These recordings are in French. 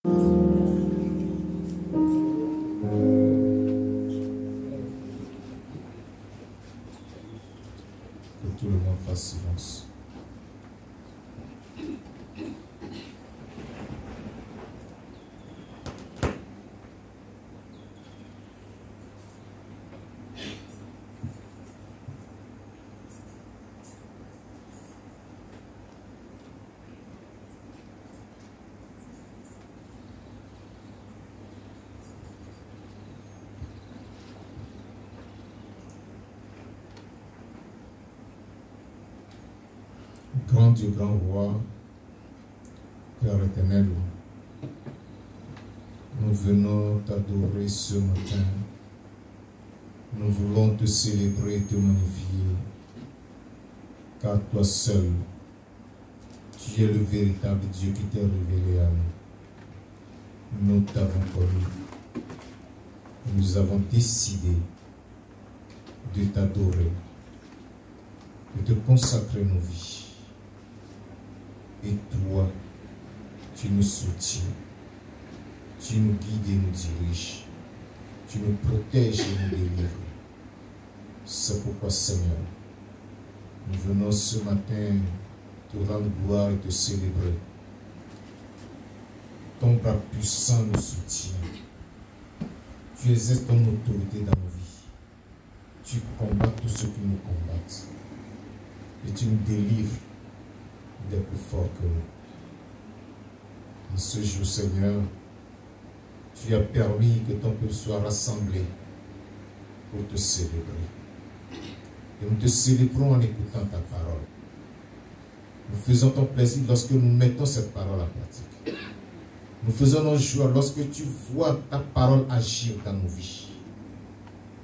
Que tout le monde fasse silence. Grand Dieu, grand roi, Père éternel, nous venons t'adorer ce matin. Nous voulons te célébrer et te magnifier, car toi seul, tu es le véritable Dieu qui t'est révélé à nous. Nous t'avons connu. Nous avons décidé de t'adorer, de te consacrer nos vies. Et toi, tu nous soutiens, tu nous guides et nous diriges, tu nous protèges et nous délivres. C'est pourquoi, Seigneur, nous venons ce matin te rendre gloire et te célébrer. Ton bras puissant nous soutient. Tu exerces ton autorité dans nos vies. Tu combats tous ceux qui nous combattent. Et tu nous délivres des plus forts que nous. En ce jour, Seigneur, tu as permis que ton peuple soit rassemblé pour te célébrer. Et nous te célébrons en écoutant ta parole. Nous faisons ton plaisir lorsque nous mettons cette parole en pratique. Nous faisons nos joies lorsque tu vois ta parole agir dans nos vies.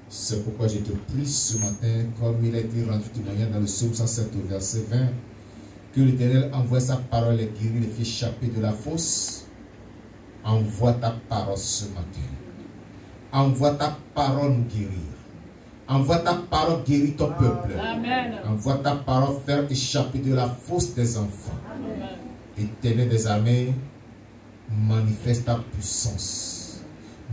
C'est pourquoi je te prie ce matin, comme il a été rendu témoignage dans le psaume 107 au verset 20, que l'Éternel envoie sa parole et guérit les fait échapper de la fosse. Envoie ta parole ce matin. Envoie ta parole nous guérir. Envoie ta parole guérir ton peuple. Amen. Envoie ta parole faire échapper de la fosse des enfants. Éternel des armées, manifeste ta puissance.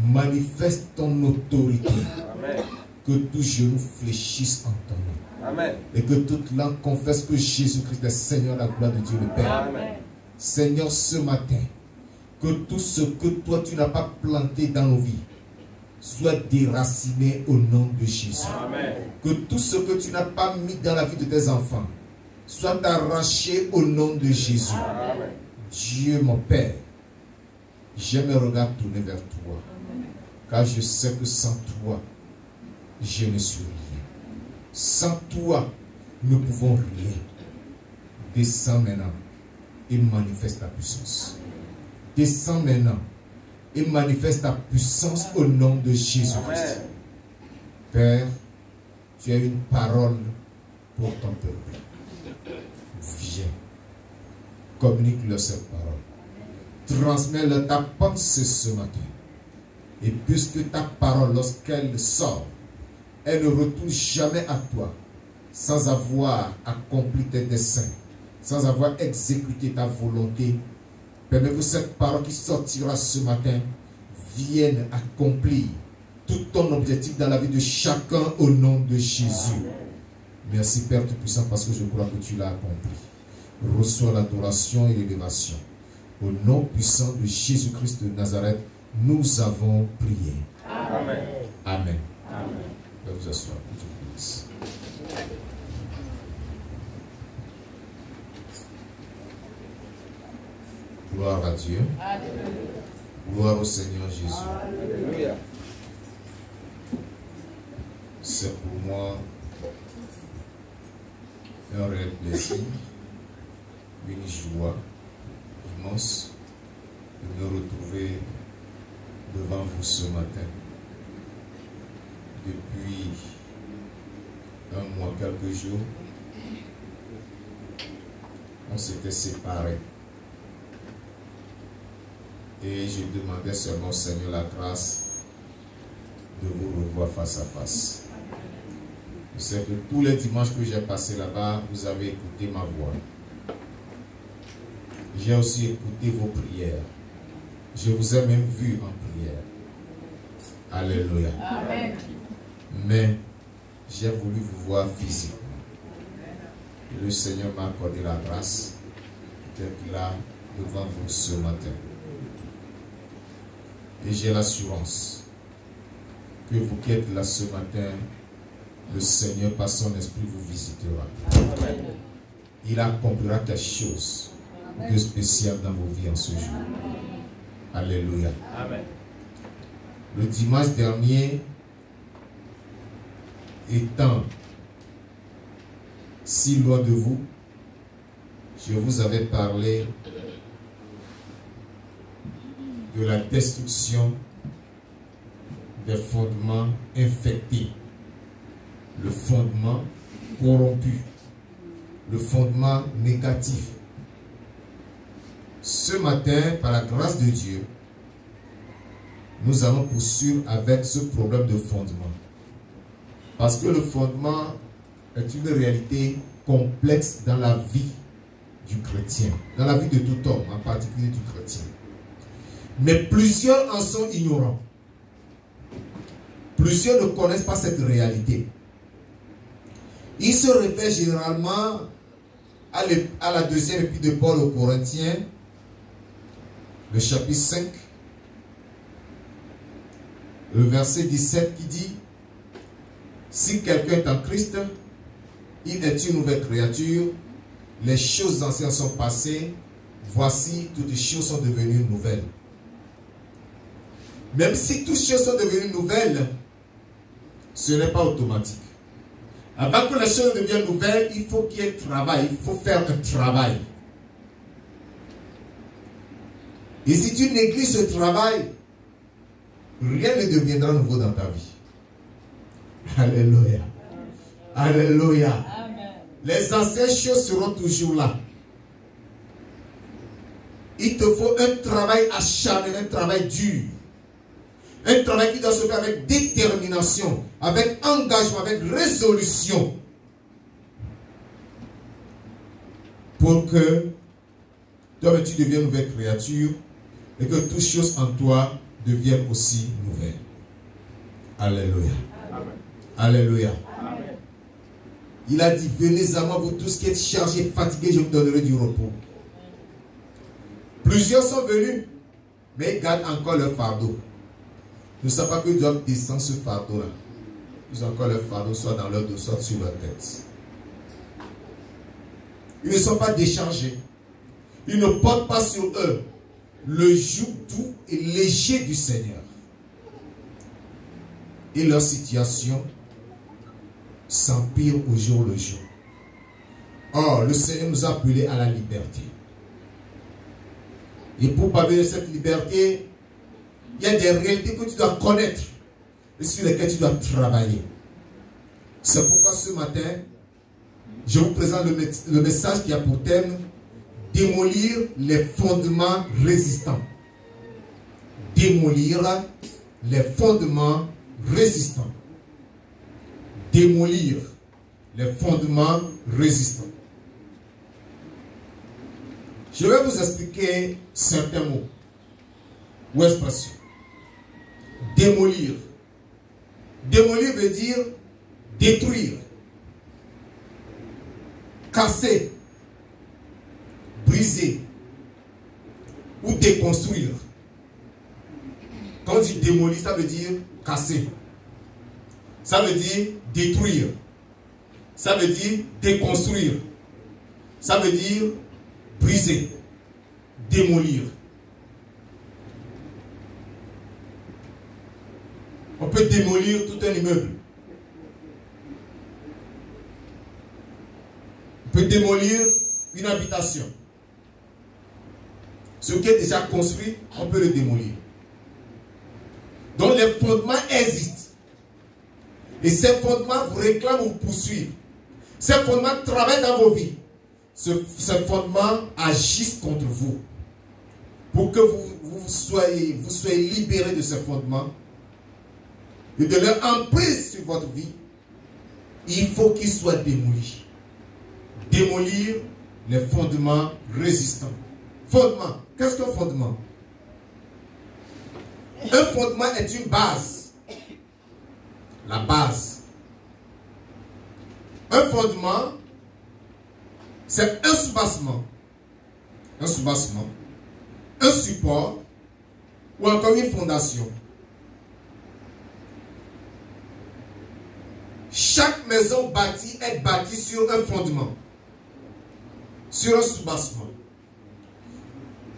Manifeste ton autorité. Amen. Que tout genou fléchisse en ton nom. Amen. Et que toute langue confesse que Jésus-Christ est Seigneur, la gloire de Dieu le Père. Amen. Seigneur, ce matin, que tout ce que toi tu n'as pas planté dans nos vies soit déraciné au nom de Jésus. Amen. Que tout ce que tu n'as pas mis dans la vie de tes enfants soit arraché au nom de Jésus. Amen. Dieu mon Père, j'ai mes regards tournés vers toi, car je sais que sans toi, je ne suis rien. Sans toi, nous ne pouvons rien. Descends maintenant et manifeste ta puissance. Descends maintenant et manifeste ta puissance au nom de Jésus-Christ. Amen. Père, tu as une parole pour ton peuple. Viens, communique-leur cette parole. Transmets-leur ta pensée ce matin. Et puisque ta parole, lorsqu'elle sort, elle ne retourne jamais à toi sans avoir accompli tes desseins, sans avoir exécuté ta volonté. Permets que cette parole qui sortira ce matin vienne accomplir tout ton objectif dans la vie de chacun au nom de Jésus. Merci Père Tout-Puissant parce que je crois que tu l'as accompli. Reçois l'adoration et l'élévation. Au nom puissant de Jésus-Christ de Nazareth, nous avons prié. Amen. Amen. Amen. Vous vous asseoir. Je vous bénisse. Gloire à Dieu. Alléluia. Gloire au Seigneur Jésus. Alléluia. C'est pour moi un réel plaisir, une joie immense de me retrouver devant vous ce matin. Depuis un mois, quelques jours, on s'était séparés. Et je demandais seulement au Seigneur la grâce de vous revoir face à face. Je sais que tous les dimanches que j'ai passé là-bas, vous avez écouté ma voix. J'ai aussi écouté vos prières. Je vous ai même vu en prière. Alléluia. Amen. Mais j'ai voulu vous voir physiquement. Et le Seigneur m'a accordé la grâce d'être là devant vous ce matin. Et j'ai l'assurance que vous qui êtes là ce matin, le Seigneur par son esprit vous visitera. Amen. Il accomplira quelque chose de spécial dans vos vies en ce jour. Alléluia. Amen. Le dimanche dernier, étant si loin de vous, je vous avais parlé de la destruction des fondements infectés, le fondement corrompu, le fondement négatif. Ce matin, par la grâce de Dieu, nous allons poursuivre avec ce problème de fondement. Parce que le fondement est une réalité complexe dans la vie du chrétien, dans la vie de tout homme, en particulier du chrétien. Mais plusieurs en sont ignorants. Plusieurs ne connaissent pas cette réalité. Ils se réfèrent généralement à la deuxième épître de Paul aux Corinthiens, le chapitre 5, le verset 17 qui dit: si quelqu'un est en Christ, il est une nouvelle créature, les choses anciennes sont passées, voici toutes les choses sont devenues nouvelles. Même si toutes choses sont devenues nouvelles, ce n'est pas automatique. Avant que les choses deviennent nouvelles, il faut qu'il y ait un travail, il faut faire un travail. Et si tu négliges ce travail, rien ne deviendra nouveau dans ta vie. Alléluia. Alléluia. Amen. Les anciennes choses seront toujours là. Il te faut un travail acharné, un travail dur. Un travail qui doit se faire avec détermination, avec engagement, avec résolution. Pour que toi, tu deviennes une nouvelle créature et que toutes choses en toi deviennent aussi nouvelles. Alléluia. Amen. Alléluia. Amen. Il a dit: venez à moi, vous tous qui êtes chargés, fatigués, je vous donnerai du repos. Plusieurs sont venus, mais ils gardent encore leur fardeau. Ils ne savent pas qu'ils doivent descendre ce fardeau-là. Ils ont encore leur fardeau, soit dans leur dos, soit sur leur tête. Ils ne sont pas déchargés. Ils ne portent pas sur eux le joug doux et léger du Seigneur. Et leur situation s'empire au jour le jour. Or, le Seigneur nous a appelés à la liberté. Et pour parler de cette liberté, il y a des réalités que tu dois connaître et sur lesquelles tu dois travailler. C'est pourquoi ce matin, je vous présente le message qui a pour thème: démolir les fondements résistants. Démolir les fondements résistants. Démolir les fondements résistants. Je vais vous expliquer certains mots ou expressions. Démolir. Démolir veut dire détruire, casser, briser ou déconstruire. Quand on dit démolir, ça veut dire casser. Ça veut dire détruire. Ça veut dire déconstruire. Ça veut dire briser, démolir. On peut démolir tout un immeuble. On peut démolir une habitation. Ce qui est déjà construit, on peut le démolir. Donc les fondements existent. Et ces fondements vous réclament ou vous poursuivent. Ces fondements travaillent dans vos vies. Ces fondements agissent contre vous. Pour que vous soyez libérés de ces fondements et de leur emprise sur votre vie, il faut qu'ils soient démolis. Démolir les fondements résistants. Fondement. Qu'est-ce qu'un fondement? Un fondement est une base. La base. Un fondement, c'est un soubassement. Un soubassement. Un support ou encore une fondation. Chaque maison bâtie est bâtie sur un fondement, sur un soubassement.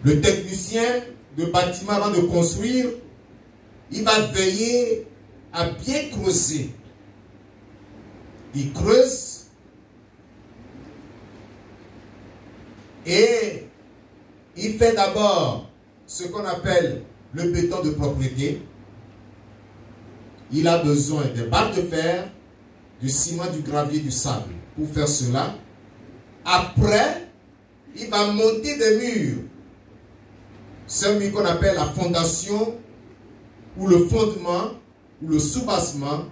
Le technicien de bâtiment, avant de construire, il va veiller à bien creuser. Il creuse et il fait d'abord ce qu'on appelle le béton de propriété. Il a besoin des barres de fer, du ciment, du gravier, du sable pour faire cela. Après, il va monter des murs. C'est un mur qu'on appelle la fondation ou le fondement ou le soubassement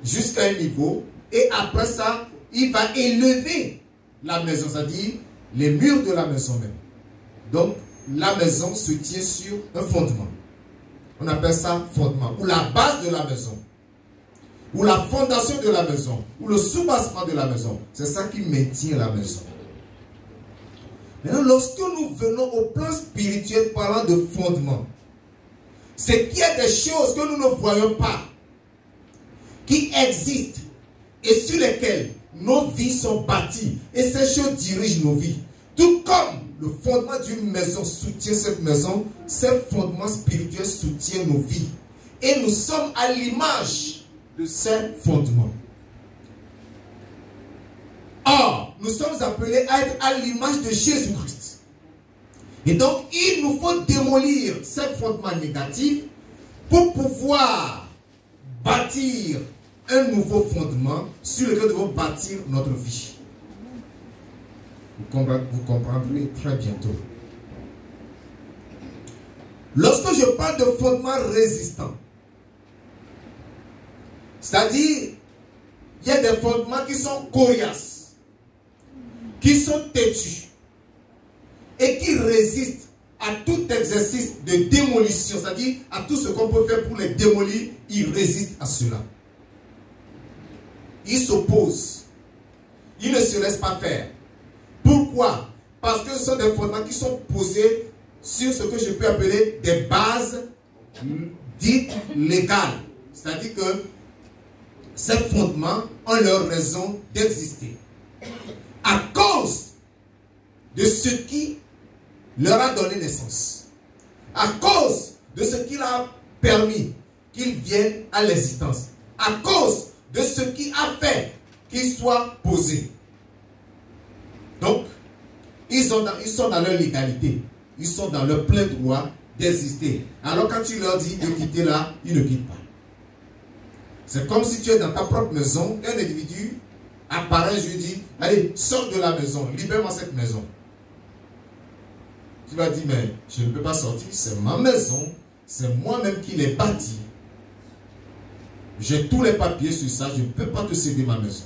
jusqu'à un niveau. Et après ça, il va élever la maison, c'est-à-dire les murs de la maison même. Donc, la maison se tient sur un fondement. On appelle ça fondement, ou la base de la maison, ou la fondation de la maison, ou le soubassement de la maison. C'est ça qui maintient la maison. Maintenant, lorsque nous venons au plan spirituel parlant de fondement, c'est qu'il y a des choses que nous ne voyons pas, qui existent, et sur lesquelles nos vies sont bâties, et ces choses dirigent nos vies. Tout comme le fondement d'une maison soutient cette maison, ces fondements spirituels soutiennent nos vies. Et nous sommes à l'image de ces fondements. Or, nous sommes appelés à être à l'image de Jésus-Christ. Et donc, il nous faut démolir ces fondements négatifs pour pouvoir bâtir un nouveau fondement sur lequel nous devons bâtir notre vie. Vous comprendrez très bientôt. Lorsque je parle de fondement résistant, c'est-à-dire, il y a des fondements qui sont coriaces, qui sont têtus, et qui résistent à tout exercice de démolition, c'est-à-dire à tout ce qu'on peut faire pour les démolir, ils résistent à cela. Ils s'opposent. Ils ne se laissent pas faire. Pourquoi? Parce que ce sont des fondements qui sont posés sur ce que je peux appeler des bases dites légales. C'est-à-dire que ces fondements ont leur raison d'exister. À cause de ce qui leur a donné naissance. À cause de ce qui leur a permis qu'ils viennent à l'existence. À cause de ce qui a fait qu'ils soient posés. Donc, ils sont dans leur légalité. Ils sont dans leur plein droit d'exister. Alors quand tu leur dis de quitter là, ils ne quittent pas. C'est comme si tu es dans ta propre maison, un individu apparaît, je lui dis, allez, sors de la maison, libère-moi cette maison. Tu vas dire, mais je ne peux pas sortir, c'est ma maison, c'est moi-même qui l'ai bâtie. J'ai tous les papiers sur ça, je ne peux pas te céder ma maison.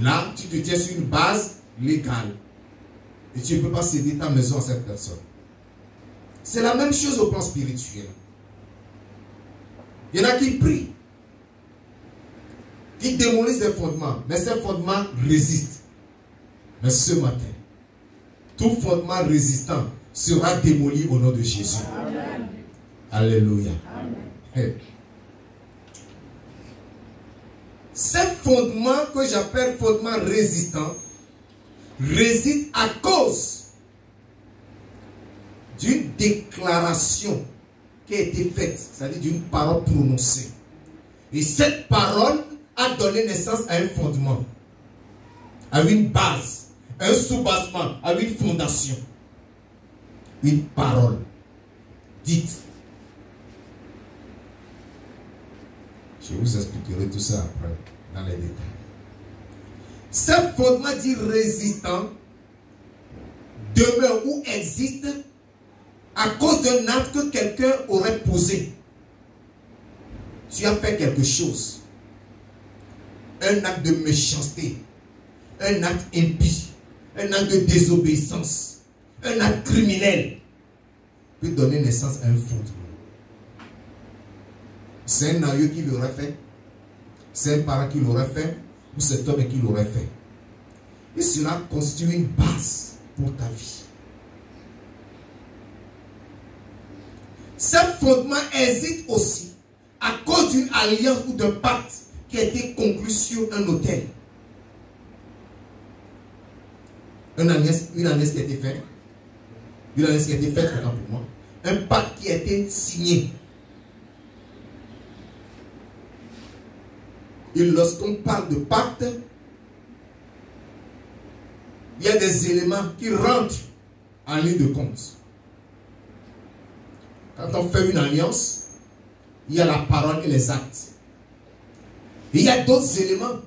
Là, tu te tiens sur une base légale. Et tu ne peux pas céder ta maison à cette personne. C'est la même chose au plan spirituel. Il y en a qui prient, qui démolissent des fondements, mais ces fondements résistent. Mais ce matin, tout fondement résistant sera démoli au nom de Jésus. Amen. Alléluia. Amen. Ces fondements que j'appelle fondements résistants résistent à cause d'une déclaration qui a été faite, c'est-à-dire d'une parole prononcée. Et cette parole a donné naissance à un fondement, à une base, à un soubassement, à une fondation. Une parole dite. Je vous expliquerai tout ça après, dans les détails. Ce fondement dit résistant demeure ou existe à cause d'un acte que quelqu'un aurait posé. Tu as fait quelque chose. Un acte de méchanceté, un acte impie, un acte de désobéissance, un acte criminel. peut donner naissance à un fondement. C'est un aïeux qui l'aurait fait, c'est un parent qui l'aurait fait, ou cet homme qui l'aurait fait. Et cela constitue une base pour ta vie. Ce fondement hésite aussi à cause d'une alliance ou d'un pacte qui a été conclu sur un autel. Une alliance qui a été faite. Une alliance qui a été faite, autant pour moi. Un pacte qui a été signé. Et lorsqu'on parle de pacte, il y a des éléments qui rentrent en ligne de compte. Quand on fait une alliance, il y a la parole et les actes. Et il y a d'autres éléments.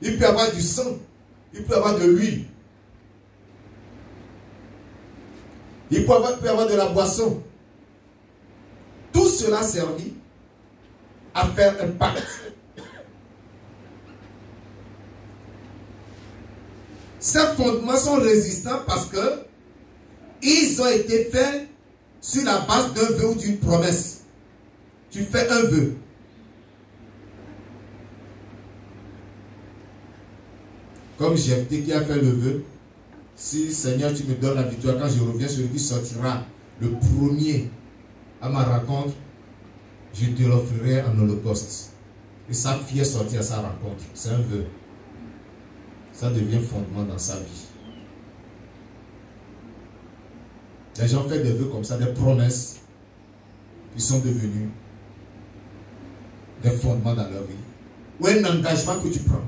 Il peut y avoir du sang, il peut y avoir de l'huile, il peut y avoir de la boisson. Tout cela servit à faire un pacte. Ces fondements sont résistants parce que ils ont été faits sur la base d'un vœu ou d'une promesse. Tu fais un vœu. Comme Jephthé qui a fait le vœu, si Seigneur tu me donnes la victoire, quand je reviens, celui qui sortira le premier à ma rencontre, je te l'offrirai en holocauste. Et sa fille est sortie à sa rencontre. C'est un vœu. Ça devient fondement dans sa vie. Les gens font des vœux comme ça, des promesses qui sont devenues des fondements dans leur vie. Ou un engagement que tu prends.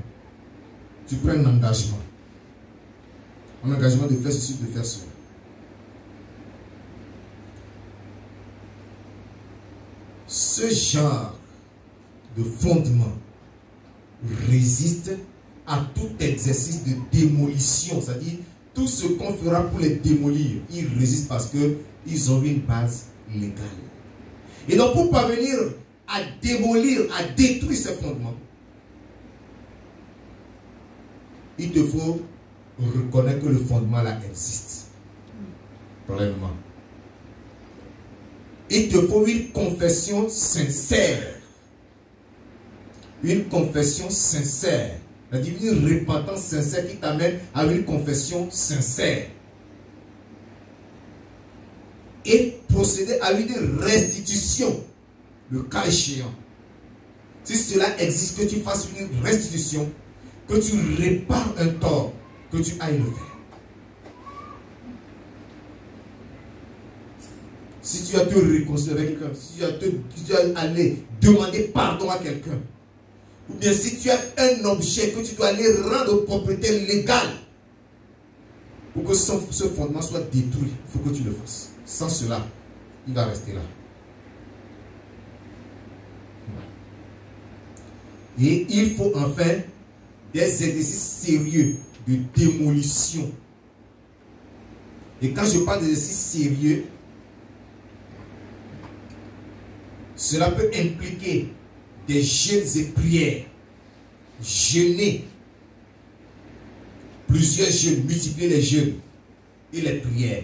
Tu prends un engagement. Un engagement de faire ceci, de faire cela. Ce genre de fondement résiste à tout exercice de démolition, c'est-à-dire tout ce qu'on fera pour les démolir, ils résistent parce qu'ils ont une base légale. Et donc pour parvenir à démolir, à détruire ces fondements, il te faut reconnaître que le fondement là existe. Pleinement. Il te faut une confession sincère. Une confession sincère. C'est-à-dire une repentance sincère qui t'amène à une confession sincère. Et procéder à une restitution, le cas échéant. Si cela existe, que tu fasses une restitution, que tu répares un tort, que tu ailles le faire. Si tu as te réconcilier avec quelqu'un, si tu as aller demander pardon à quelqu'un, ou bien si tu as un objet que tu dois aller rendre aux propriétés légales, pour que ce fondement soit détruit, il faut que tu le fasses. Sans cela, il va rester là. Et il faut enfin des exercices sérieux de démolition. Et quand je parle d'exercices sérieux, cela peut impliquer des jeûnes et prières. Jeûner. Plusieurs jeûnes, multiplier les jeûnes et les prières.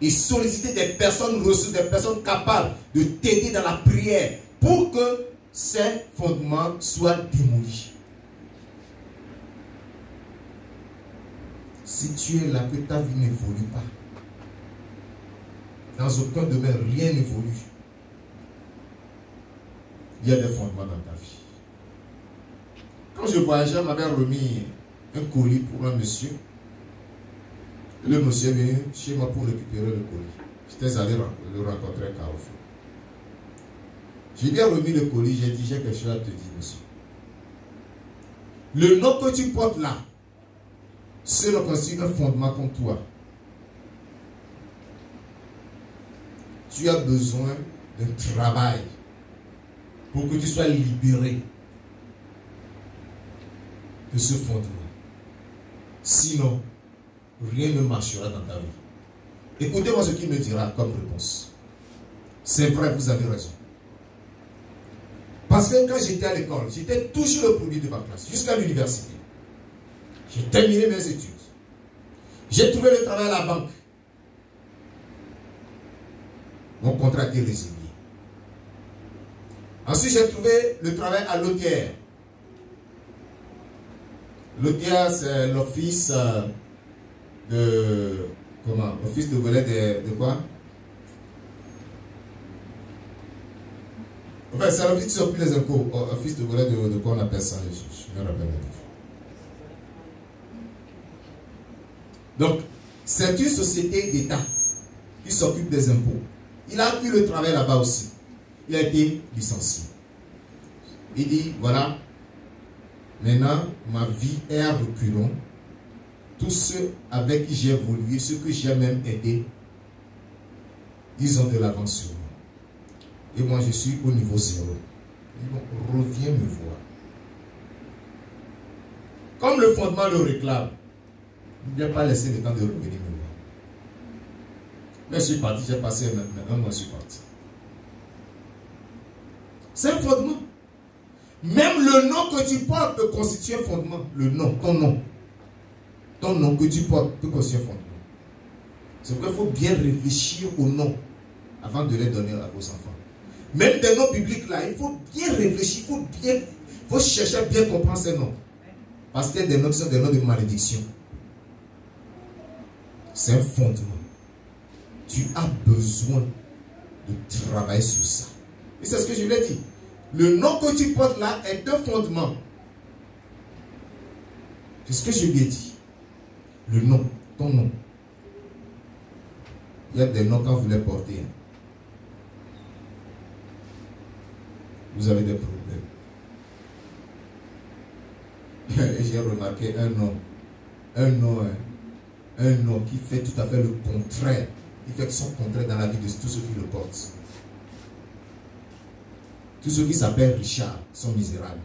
Et solliciter des personnes ressources, des personnes capables de t'aider dans la prière pour que ces fondements soient démolis. Si tu es là, que ta vie n'évolue pas, dans aucun domaine, rien n'évolue, il y a des fondements dans ta vie. Quand je voyageais, on m'avait remis un colis pour un monsieur. Le monsieur est venu chez moi pour récupérer le colis. J'étais allé le rencontrer à Carrefour. J'ai bien remis le colis, j'ai dit, j'ai quelque chose à te dire, monsieur. Le nom que tu portes là, cela constitue un fondement comme toi. Tu as besoin d'un travail pour que tu sois libéré de ce fondement. Sinon, rien ne marchera dans ta vie. Écoutez-moi ce qu'il me dira comme réponse. C'est vrai, vous avez raison. Parce que quand j'étais à l'école, j'étais toujours le premier de ma classe, jusqu'à l'université. J'ai terminé mes études. J'ai trouvé le travail à la banque. Mon contrat a été résilié. Ensuite, j'ai trouvé le travail à l'Autière. L'Autière, c'est l'office de... Comment? Office de volet de quoi? Enfin, c'est l'office qui s'occupe des impôts. Office de volet de quoi on appelle ça? Je me rappelle. Donc, c'est une société d'État qui s'occupe des impôts. Il a eu le travail là-bas aussi. Il a été licencié. Il dit, voilà, maintenant, ma vie est à reculons. Tous ceux avec qui j'ai évolué, ceux que j'ai même aidé, ils ont de l'avance sur moi. Et moi, je suis au niveau 0. Ils vont, reviens me voir. Comme le fondement le réclame, il ne vient pas laisser le temps de revenir me voir. Mais je suis parti, j'ai passé un mois, je suis parti. C'est un fondement. Même le nom que tu portes peut constituer un fondement. Le nom, ton nom. Ton nom que tu portes peut constituer un fondement. C'est pourquoi il faut bien réfléchir au nom avant de les donner à vos enfants. Même des noms bibliques là, il faut bien réfléchir, il faut chercher à bien comprendre ces noms. Parce qu'il y a des noms qui sont des noms de malédiction. C'est un fondement. Tu as besoin de travailler sur ça. Et c'est ce que je lui ai dit. Le nom que tu portes là est un fondement. C'est ce que je lui ai dit. Le nom, ton nom. Il y a des noms quand vous les portez. Vous avez des problèmes. Et j'ai remarqué un nom qui fait tout à fait le contraire. Il fait son contraire dans la vie de tous ceux qui le portent. Tous ceux qui s'appellent Richard sont misérables.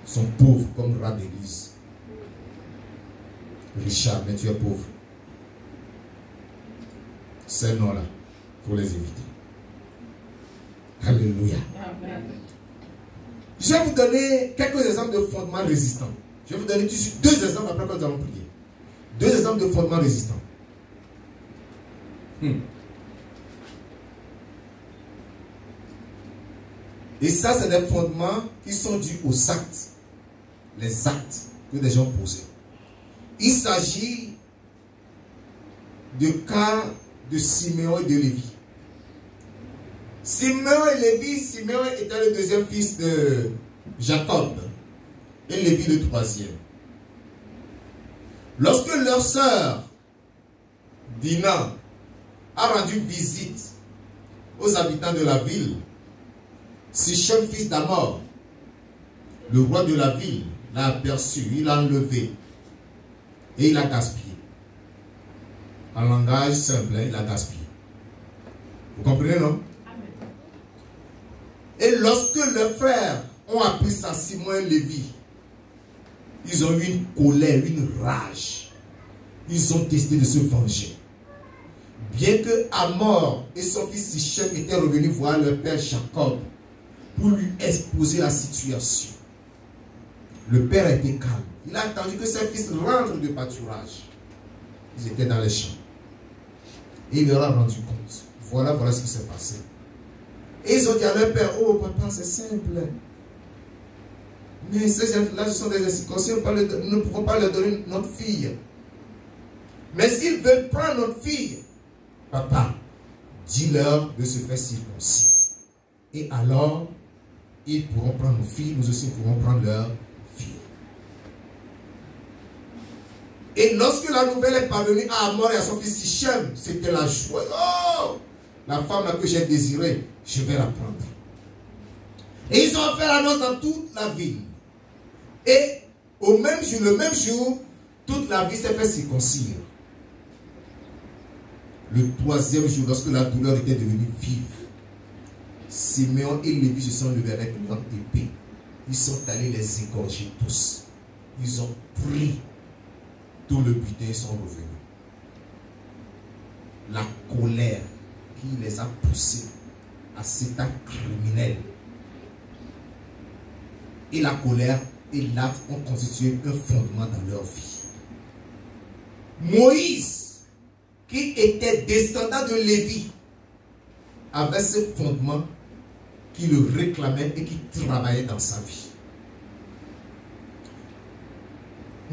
Sont pauvres comme rat d'église. Richard, mais tu es pauvre. Ces noms-là, il faut les éviter. Alléluia. Amen. Je vais vous donner quelques exemples de fondements résistants. Je vais vous donner deux exemples après que nous allons prier. Deux exemples de fondements résistants. Et ça, c'est des fondements qui sont dus aux actes. Les actes que les gens posaient. Il s'agit de cas de Siméon et de Lévi. Siméon et Lévi, Siméon était le deuxième fils de Jacob et Lévi le troisième. Lorsque leur sœur Dina a rendu visite aux habitants de la ville, Sichem, fils d'Amor, le roi de la ville, l'a aperçu, il l'a enlevé et il l'a gaspillé. En langage simple, il l'a gaspillé. Vous comprenez, non? Et lorsque leurs frères ont appris ça, Simon et Lévi, ils ont eu une colère, une rage. Ils ont décidé de se venger. Bien que Amor et son fils Sichem étaient revenus voir leur père Jacob pour lui exposer la situation, le père a été calme. Il a attendu que ses fils rentrent de pâturage. Ils étaient dans les champs. Et il leur a rendu compte. Voilà ce qui s'est passé. Et ils ont dit à leur père, oh papa, c'est simple. Mais ces gens-là, ce sont des incirconcis, nous ne pouvons pas leur donner notre fille. Mais s'ils veulent prendre notre fille, papa, dis-leur de se faire circoncis. Et alors, ils pourront prendre nos filles, nous aussi pourrons prendre leur fille. Et lorsque la nouvelle est parvenue à Amor et à son fils Sichem, c'était la joie. Oh, la femme que j'ai désirée, je vais la prendre. Et ils ont fait l'annonce dans toute la ville. Et le même jour, toute la ville s'est fait circoncire. Le troisième jour, lorsque la douleur était devenue vive, Siméon et Lévi se sont levés avec leur épée. Ils sont allés les égorger tous. Ils ont pris tout le butin et sont revenus. La colère qui les a poussés à cet acte criminel et la colère et l'acte ont constitué un fondement dans leur vie. Moïse, qui était descendant de Lévi, avait ce fondement qui le réclamait et qui travaillait dans sa vie.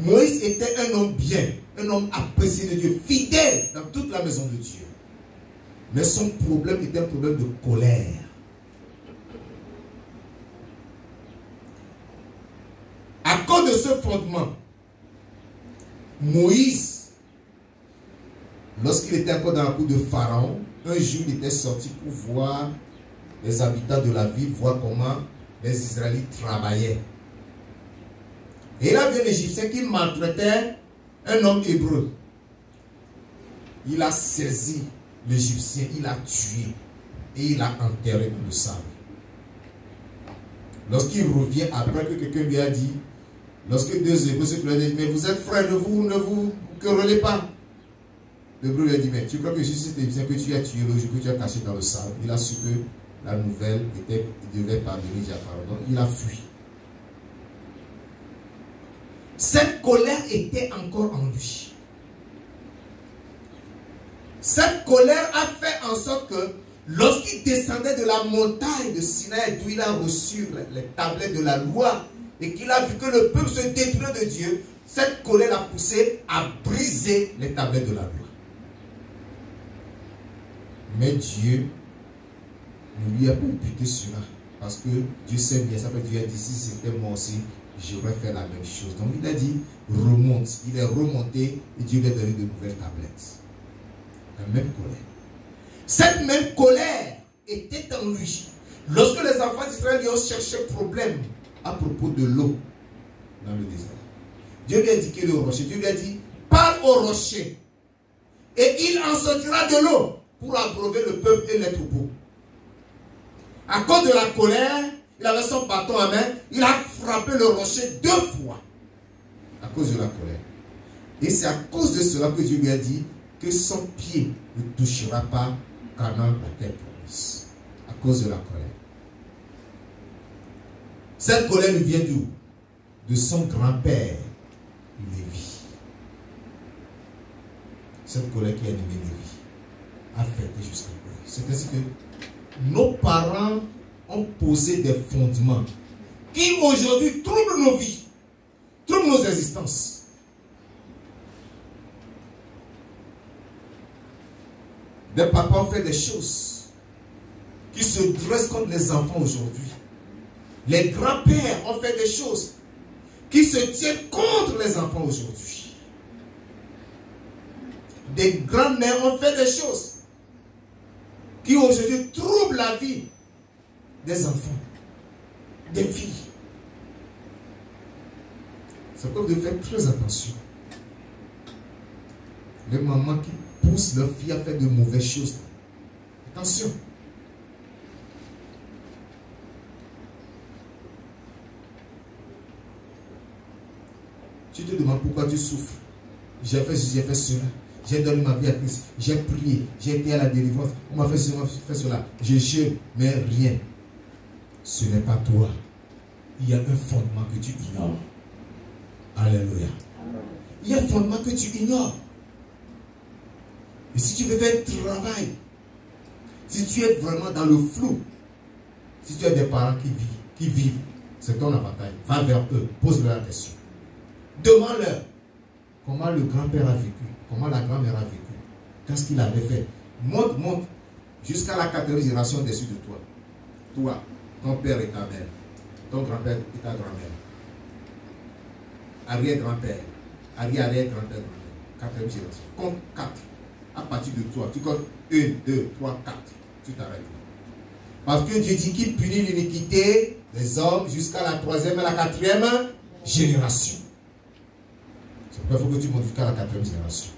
Moïse était un homme bien, un homme apprécié de Dieu, fidèle dans toute la maison de Dieu. Mais son problème était un problème de colère. À cause de ce fondement, Moïse, lorsqu'il était encore dans la cour de Pharaon, un jour il était sorti pour voir les habitants de la ville, voir comment les Israélites travaillaient. Et il a vu un Égyptien qui maltraitait un homme hébreu. Il a saisi l'Égyptien, il l'a tué et il l'a enterré dans le sable. Lorsqu'il revient après que quelqu'un lui a dit, lorsque deux Hébreux se plaignent, mais vous êtes frères, ne vous querellez pas. L'Hébreu lui a dit, mais tu crois que je suis cet Égyptien que tu as tué le jour que tu as caché dans le sable? Il a su que la nouvelle était qu'il devait parvenir à Pharaon. Donc il a fui. Cette colère était encore en lui. Cette colère a fait en sorte que lorsqu'il descendait de la montagne de Sinaï, d'où il a reçu les tablettes de la loi, et qu'il a vu que le peuple se détournait de Dieu, cette colère l'a poussé à briser les tablettes de la loi. Mais Dieu ne lui a pas imputé cela, parce que Dieu sait bien, ça fait Dieu a dit, si c'était moi aussi, j'aurais fait la même chose. Donc il a dit, remonte. Il est remonté et Dieu lui a donné de nouvelles tablettes. La même colère. Cette même colère était en lui. Lorsque les enfants d'Israël lui ont cherché problème à propos de l'eau dans le désert, Dieu lui a indiqué le rocher. Dieu lui a dit, parle au rocher et il en sortira de l'eau pour abreuver le peuple et les troupeaux. À cause de la colère, il avait son bâton à main, il a frappé le rocher 2 fois à cause de la colère. Et c'est à cause de cela que Dieu lui a dit que son pied ne touchera pas Canaan, la terre promise. À cause de la colère. Cette colère lui vient d'où? De son grand-père, Lévi. Cette colère qui a animé Lévi a fait jusqu'à présent. C'est ainsi que nos parents ont posé des fondements qui aujourd'hui troublent nos vies, troublent nos existences. Des papas ont fait des choses qui se dressent contre les enfants aujourd'hui. Les grands-pères ont fait des choses qui se tiennent contre les enfants aujourd'hui. Des grands-mères ont fait des choses qui aujourd'hui troublent la vie des enfants, des filles. C'est pourquoi vous devez faire très attention. Les mamans qui poussent leurs filles à faire de mauvaises choses. Attention. Tu te demandes pourquoi tu souffres. J'ai fait ceci, j'ai fait cela. J'ai donné ma vie à Christ. J'ai prié. J'ai été à la délivrance. On m'a fait cela, on m'a fait cela. Je jeûne, mais rien. Ce n'est pas toi. Il y a un fondement que tu ignores. Alléluia. Il y a un fondement que tu ignores. Et si tu veux faire un travail, si tu es vraiment dans le flou, si tu as des parents qui vivent, c'est ton avantage. Va vers eux, pose-leur la question. Demande-leur comment le grand-père a vécu, comment la grand-mère a vécu, qu'est-ce qu'il avait fait. Monte jusqu'à la 4e génération dessus de toi. Toi, ton père et ta mère, ton grand-père et ta grand-mère, arrière-grand-père, arrière-arrière-grand-père, 4e génération. Compte 4. À partir de toi, tu comptes 1, 2, 3, 4. Tu t'arrêtes. Parce que Dieu dit qu'il punit l'iniquité des hommes jusqu'à la 3e et la 4e génération. C'est pourquoi il faut que tu montes jusqu'à la 4e génération.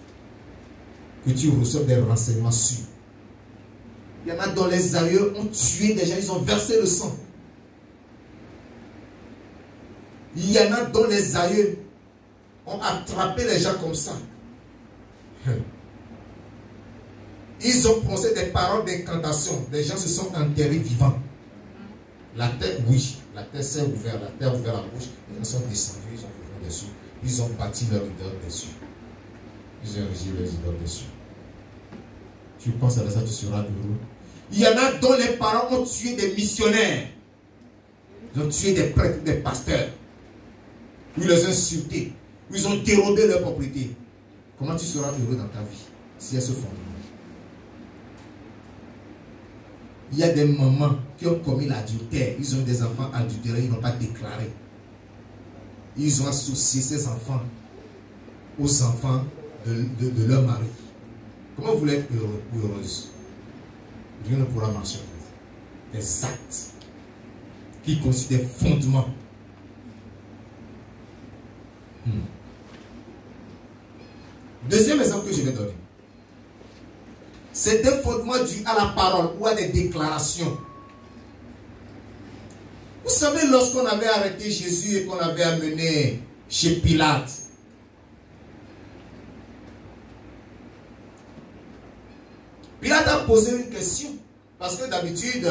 Que tu reçoives des renseignements sûrs. Il y en a dont les aïeux ont tué des gens, ils ont versé le sang. Il y en a dont les aïeux ont attrapé les gens comme ça. Ils ont prononcé des paroles d'incantation. Les gens se sont enterrés vivants. La terre, oui, la terre s'est ouverte, la terre a ouvert la bouche. Les gens sont descendus, ils ont ouvert dessus. Ils ont bâti leur idole dessus. Ils ont érigé les idoles dessus. Tu penses à ça, tu seras heureux. Il y en a dont les parents ont tué des missionnaires. Ils ont tué des prêtres, des pasteurs. Ils les ont insultés. Ils ont dérobé leur propriété. Comment tu seras heureux dans ta vie si elles se font? Il y a des mamans qui ont commis l'adultère. Ils ont des enfants adultérés, ils n'ont pas déclaré. Ils ont associé ces enfants aux enfants de leur mari. Comment vous voulez être heureux ou heureuse? Rien ne pourra marcher pour vous. Des actes qui constituent des fondements. Deuxième exemple que je vais donner. C'est des fondements dus à la parole ou à des déclarations. Vous savez, lorsqu'on avait arrêté Jésus et qu'on l'avait amené chez Pilate, Pilate a posé une question. Parce que d'habitude,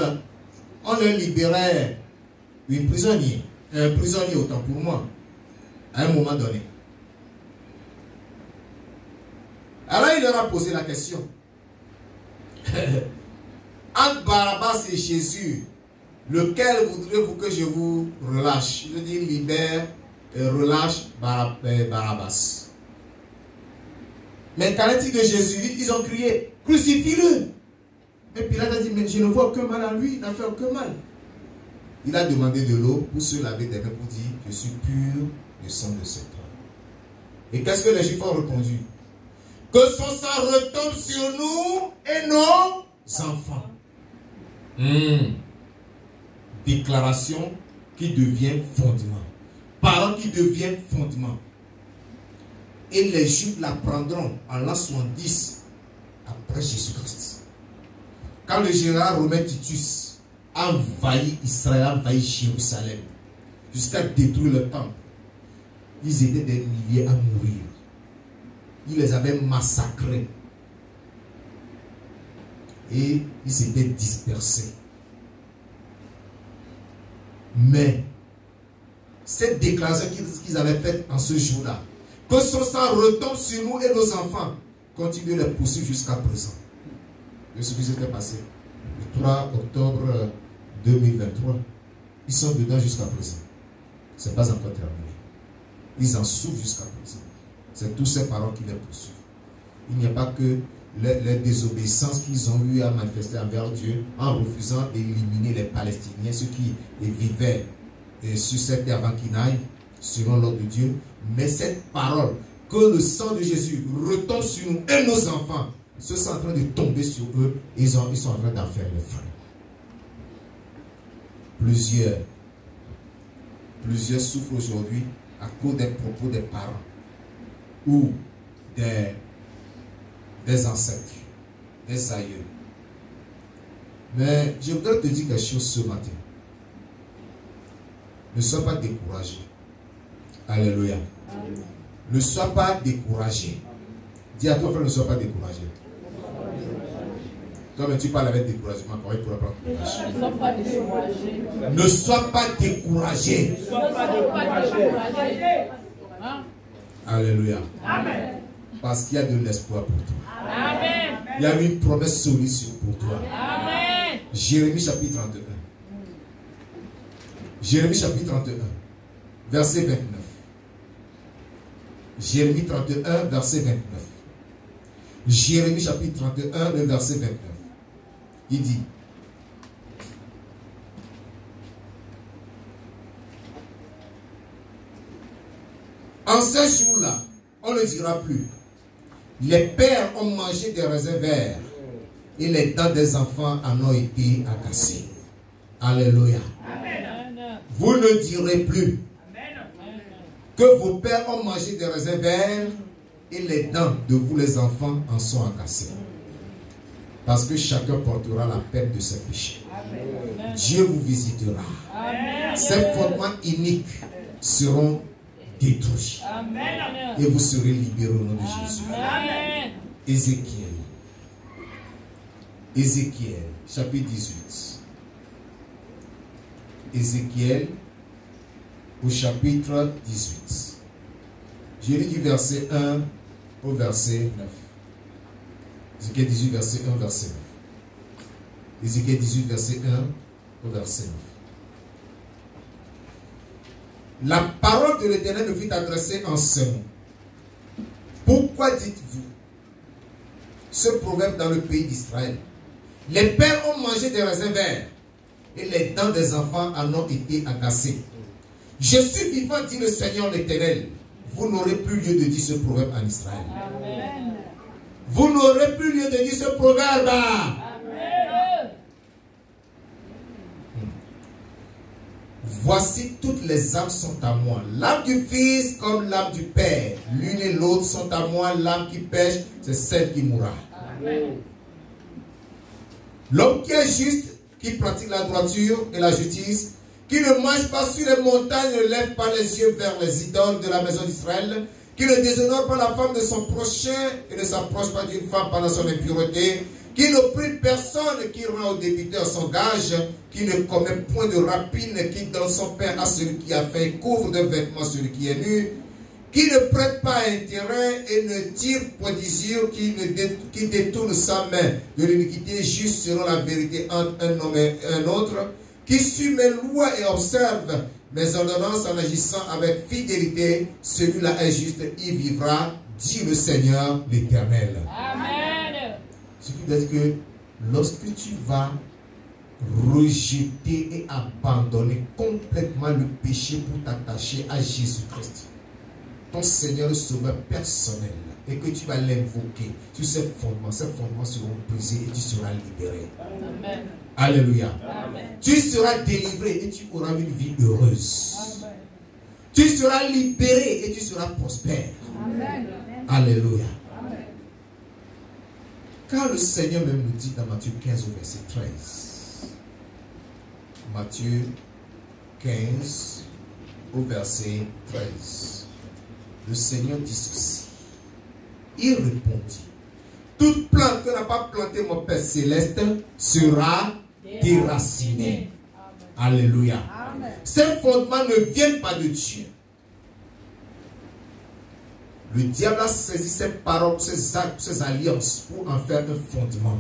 on leur libérait un prisonnier autant pour moi, à un moment donné. Alors il leur a posé la question. Entre Barabbas et Jésus, lequel voudrez-vous que je vous relâche? Je dis libère et relâche Barabbas. Mais qu'en est-il de Jésus? Ils ont crié, crucifie-le. Et Pilate a dit, mais je ne vois aucun mal en lui, il n'a fait aucun mal. Il a demandé de l'eau pour se laver des mains, pour dire, je suis pur du sang de cet homme. Et qu'est-ce que les Juifs ont répondu? Que son sang retombe sur nous et nos enfants. Déclaration qui devient fondement. Parole qui devient fondement. Et les Juifs l'apprendront en l'an 70 après Jésus-Christ. Quand le général romain Titus a envahi Israël, a envahi Jérusalem, jusqu'à détruire le temple, ils étaient des milliers à mourir. Il les avait massacrés. Et ils s'étaient dispersés. Mais cette déclaration qu'ils avaient faite en ce jour-là, que son sang retombe sur nous et nos enfants, continue de les poursuivre jusqu'à présent. Et ce qui s'était passé le 3 octobre 2023, ils sont dedans jusqu'à présent. Ce n'est pas encore terminé. Ils en souffrent jusqu'à présent. C'est tous ces parents qui les poursuivent. Il n'y a pas que les désobéissances qu'ils ont eu à manifester envers Dieu en refusant d'éliminer les Palestiniens, ceux qui vivaient sur cette terre avant qu'ils n'aillent, selon l'ordre de Dieu. Mais cette parole, que le sang de Jésus retombe sur nous et nos enfants, ceux sont en train de tomber sur eux, ils sont en train d'en faire les frais. Plusieurs souffrent aujourd'hui à cause des propos des parents ou des ancêtres, des aïeux. Mais je voudrais te dire quelque chose ce matin. Ne sois pas découragé. Alléluia. Amen. Ne sois pas découragé. Dis à ton frère, ne sois pas découragé. Toi, mais tu parles avec découragement, comment il pourra prendre courage? Ne sois pas découragé. Ne sois pas découragé. Ne sois pas découragé. Alléluia. Amen. Parce qu'il y a de l'espoir pour toi. Amen. Il y a une promesse solution pour toi. Amen. Jérémie chapitre 31. Jérémie chapitre 31, verset 29. Jérémie 31, verset 29. Jérémie chapitre 31, le verset 29. Il dit, en ces jours-là, on ne dira plus, les pères ont mangé des raisins verts et les dents des enfants en ont été cassées. Alléluia. Amen. Vous ne direz plus que vos pères ont mangé des raisins verts et les dents de vous les enfants en sont cassées. Parce que chacun portera la peine de ses péchés. Amen. Dieu vous visitera. Amen. Ces fondements iniques seront détruits. Amen. Et vous serez libérés au nom de Jésus. Amen. Ézéchiel, chapitre 18. Ézéchiel, au chapitre 18. Je lis du verset 1 au verset 9. Ézéchiel 18, verset 1, verset 9. Ézéchiel 18, verset 1 au verset 9. La parole de l'Éternel me fut adressée en ce mot. Pourquoi dites-vous ce proverbe dans le pays d'Israël? Les pères ont mangé des raisins verts et les dents des enfants en ont été agacées. Je suis vivant, dit le Seigneur l'Éternel. Vous n'aurez plus lieu de dire ce proverbe en Israël. Amen. Vous n'aurez plus lieu de dire ce proverbe. Amen. Voici, toutes les âmes sont à moi. L'âme du Fils comme l'âme du Père. L'une et l'autre sont à moi. L'âme qui pêche, c'est celle qui mourra. Amen. L'homme qui est juste, qui pratique la droiture et la justice, qui ne mange pas sur les montagnes, ne lève pas les yeux vers les idoles de la maison d'Israël, qui ne déshonore pas la femme de son prochain et ne s'approche pas d'une femme pendant son impureté, qui n'opprime personne, qui rend au débiteur son gage, qui ne commet point de rapine, qui donne son pain à celui qui a faim, couvre de vêtements celui qui est nu, qui ne prête pas intérêt et ne tire point d'usure, qui détourne sa main de l'iniquité, juste selon la vérité entre un homme et un autre, qui suit mes lois et observe mes ordonnances en agissant avec fidélité, celui-là est juste, il vivra, dit le Seigneur l'Éternel. Amen. Ce qui veut dire que lorsque tu vas rejeter et abandonner complètement le péché pour t'attacher à Jésus-Christ, ton Seigneur le Sauveur personnel, et que tu vas l'invoquer sur ces fondements seront brisés et tu seras libéré. Amen. Alléluia. Amen. Tu seras délivré et tu auras une vie heureuse. Amen. Tu seras libéré et tu seras prospère. Amen. Alléluia. Amen. Car le Seigneur même nous dit dans Matthieu 15 au verset 13. Matthieu 15 au verset 13. Le Seigneur dit ceci. Il répondit: toute plante que n'a pas planté mon Père Céleste sera déracinée. Alléluia. Amen. Ces fondements ne viennent pas de Dieu. Le diable a saisi ces paroles, ces alliances pour en faire un fondement.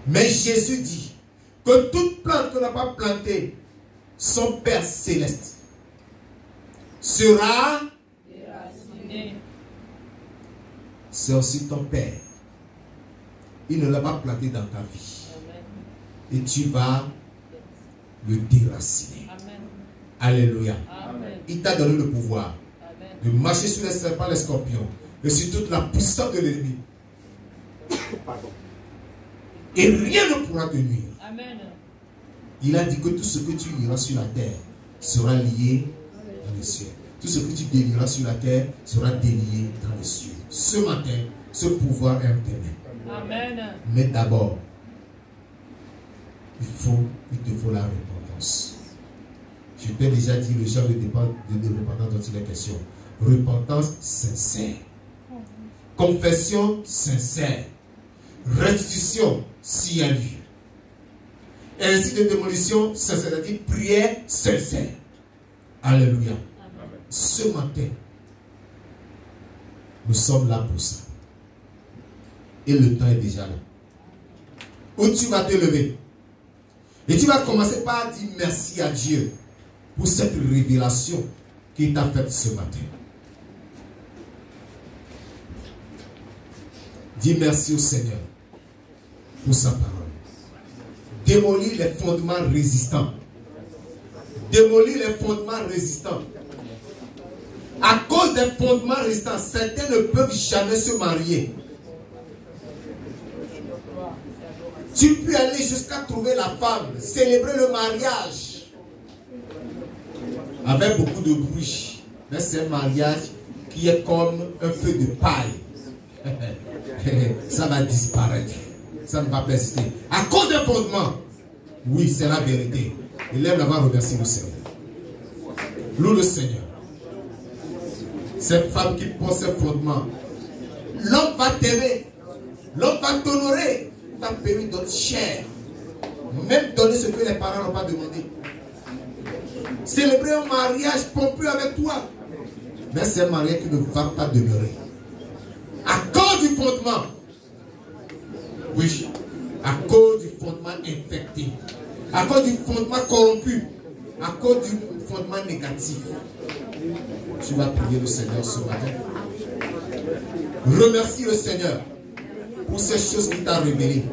Mais Jésus dit que toute plante que n'a pas planté son Père Céleste sera déracinée. C'est aussi ton Père. Il ne l'a pas planté dans ta vie. Amen. Et tu vas le déraciner. Amen. Alléluia. Amen. Il t'a donné le pouvoir. Amen. De marcher sur les serpents, les scorpions et sur toute la puissance de l'ennemi. Et rien ne pourra te nuire. Amen. Il a dit que tout ce que tu liras sur la terre sera lié dans les cieux. Tout ce que tu délieras sur la terre sera délié dans les cieux. Ce matin, ce pouvoir est en tes mains. Amen. Mais d'abord, il te faut la repentance. Je t'ai déjà dit le genre de repentance dont il est question. Repentance sincère. Confession sincère. Restitution s'il y a lieu. Ainsi de démolition sincère, c'est-à-dire prière sincère. Alléluia. Ce matin, nous sommes là pour ça. Et le temps est déjà là. Où tu vas te lever. Et tu vas commencer par dire merci à Dieu pour cette révélation qu'il t'a faite ce matin. Dis merci au Seigneur pour sa parole. Démolis les fondements résistants. Démolis les fondements résistants. À cause des fondements résistants, certains ne peuvent jamais se marier. Tu peux aller jusqu'à trouver la femme, célébrer le mariage avec beaucoup de bruit. Mais c'est un mariage qui est comme un feu de paille. Ça va disparaître. Ça ne va pas exister. À cause des fondements. Oui, c'est la vérité. Élève là-bas, remercie le Seigneur. Loue le Seigneur. Cette femme qui pose ses fondements. L'homme va t'aimer. L'homme va t'honorer. Il va payer d'autres chers. Même donner ce que les parents n'ont pas demandé. Célébrer un mariage pompeux avec toi. Mais c'est un mariage qui ne va pas demeurer. fondement. Oui, à cause du fondement infecté, à cause du fondement corrompu, à cause du fondement négatif. Tu vas prier le Seigneur ce matin. Remercie le Seigneur pour ces choses qu'il t'a révélées.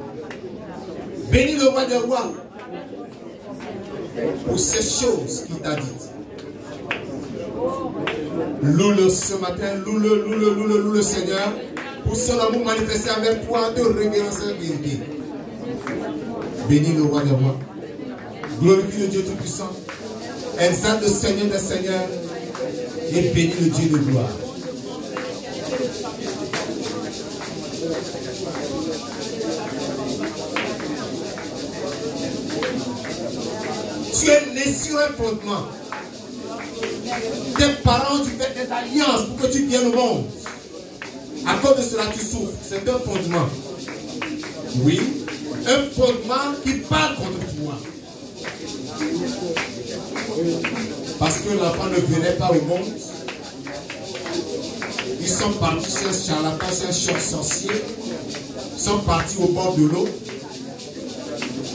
Bénis le roi des rois pour ces choses qu'il t'a dites. Loue-le ce matin, loue le Seigneur pour son amour manifesté avec toi de révérence et de vérité. Bénis le roi des rois. Glorifie le Dieu Tout-Puissant. Exalte le Seigneur des Seigneurs et bénis le Dieu de gloire. Tu es né sur un fondement. Tes parents ont dû faire des alliances pour que tu viennes au monde. À cause de cela, tu souffres. C'est un fondement. Oui, un fondement qui parle contre toi. Parce que l'enfant ne venait pas au monde. Ils sont partis chez un charlatan, chez un chef sorcier. Ils sont partis au bord de l'eau.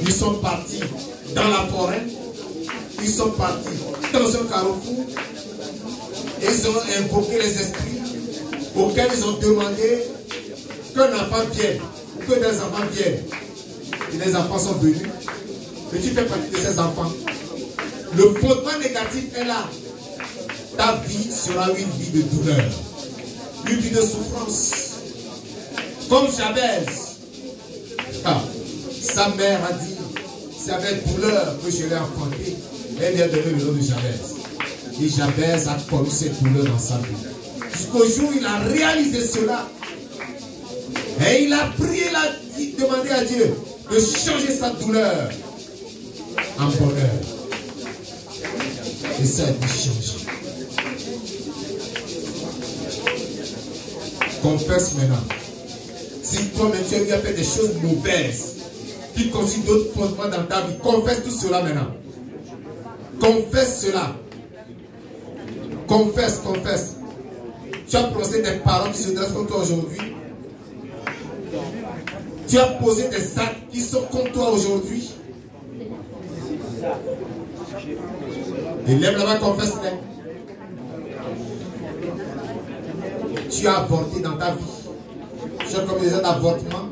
Ils sont partis dans la forêt. Ils sont partis dans un carrefour. Et ils ont invoqué les esprits auxquels ils ont demandé qu'un enfant vienne, ou que des enfants viennent. Et les enfants sont venus. Mais tu fais partie de ces enfants. Le fondement négatif est là. Ta vie sera une vie de douleur, une vie de souffrance. Comme Jabez. Sa mère a dit, c'est avec douleur que je l'ai enfanté. Elle lui a donné le nom de Jabez. Et Jabez a connu cette douleur dans sa vie. Jusqu'au jour où il a réalisé cela. Et il a prié, il a demandé à Dieu de changer sa douleur en bonheur. Et ça a été changé. Confesse maintenant. Si toi-même tu as fait des choses mauvaises qui constituent d'autres fondements dans ta vie, confesse tout cela maintenant. Confesse cela. Confesse. Tu as prononcé des paroles qui se dressent contre toi aujourd'hui. Tu as posé des actes qui sont contre toi aujourd'hui. Et lève la main, confesse-les. Tu as avorté dans ta vie. Tu as commis des actes d'avortement.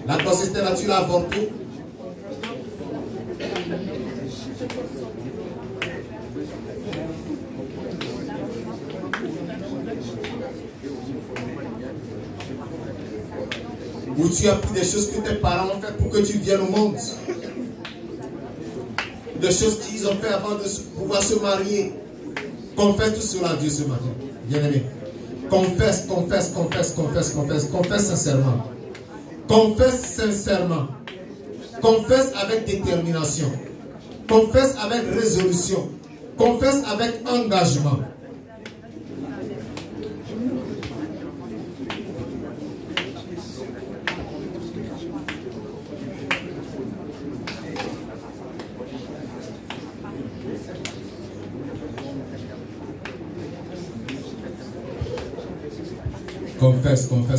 La grossesse là, tu l'as avorté. Ou tu as pris des choses que tes parents ont fait pour que tu viennes au monde. Des choses qu'ils ont fait avant de pouvoir se marier. Confesse tout cela à Dieu ce matin. Bien-aimé. Confesse sincèrement. Confesse sincèrement. Confesse avec détermination. Confesse avec résolution. Confesse avec engagement.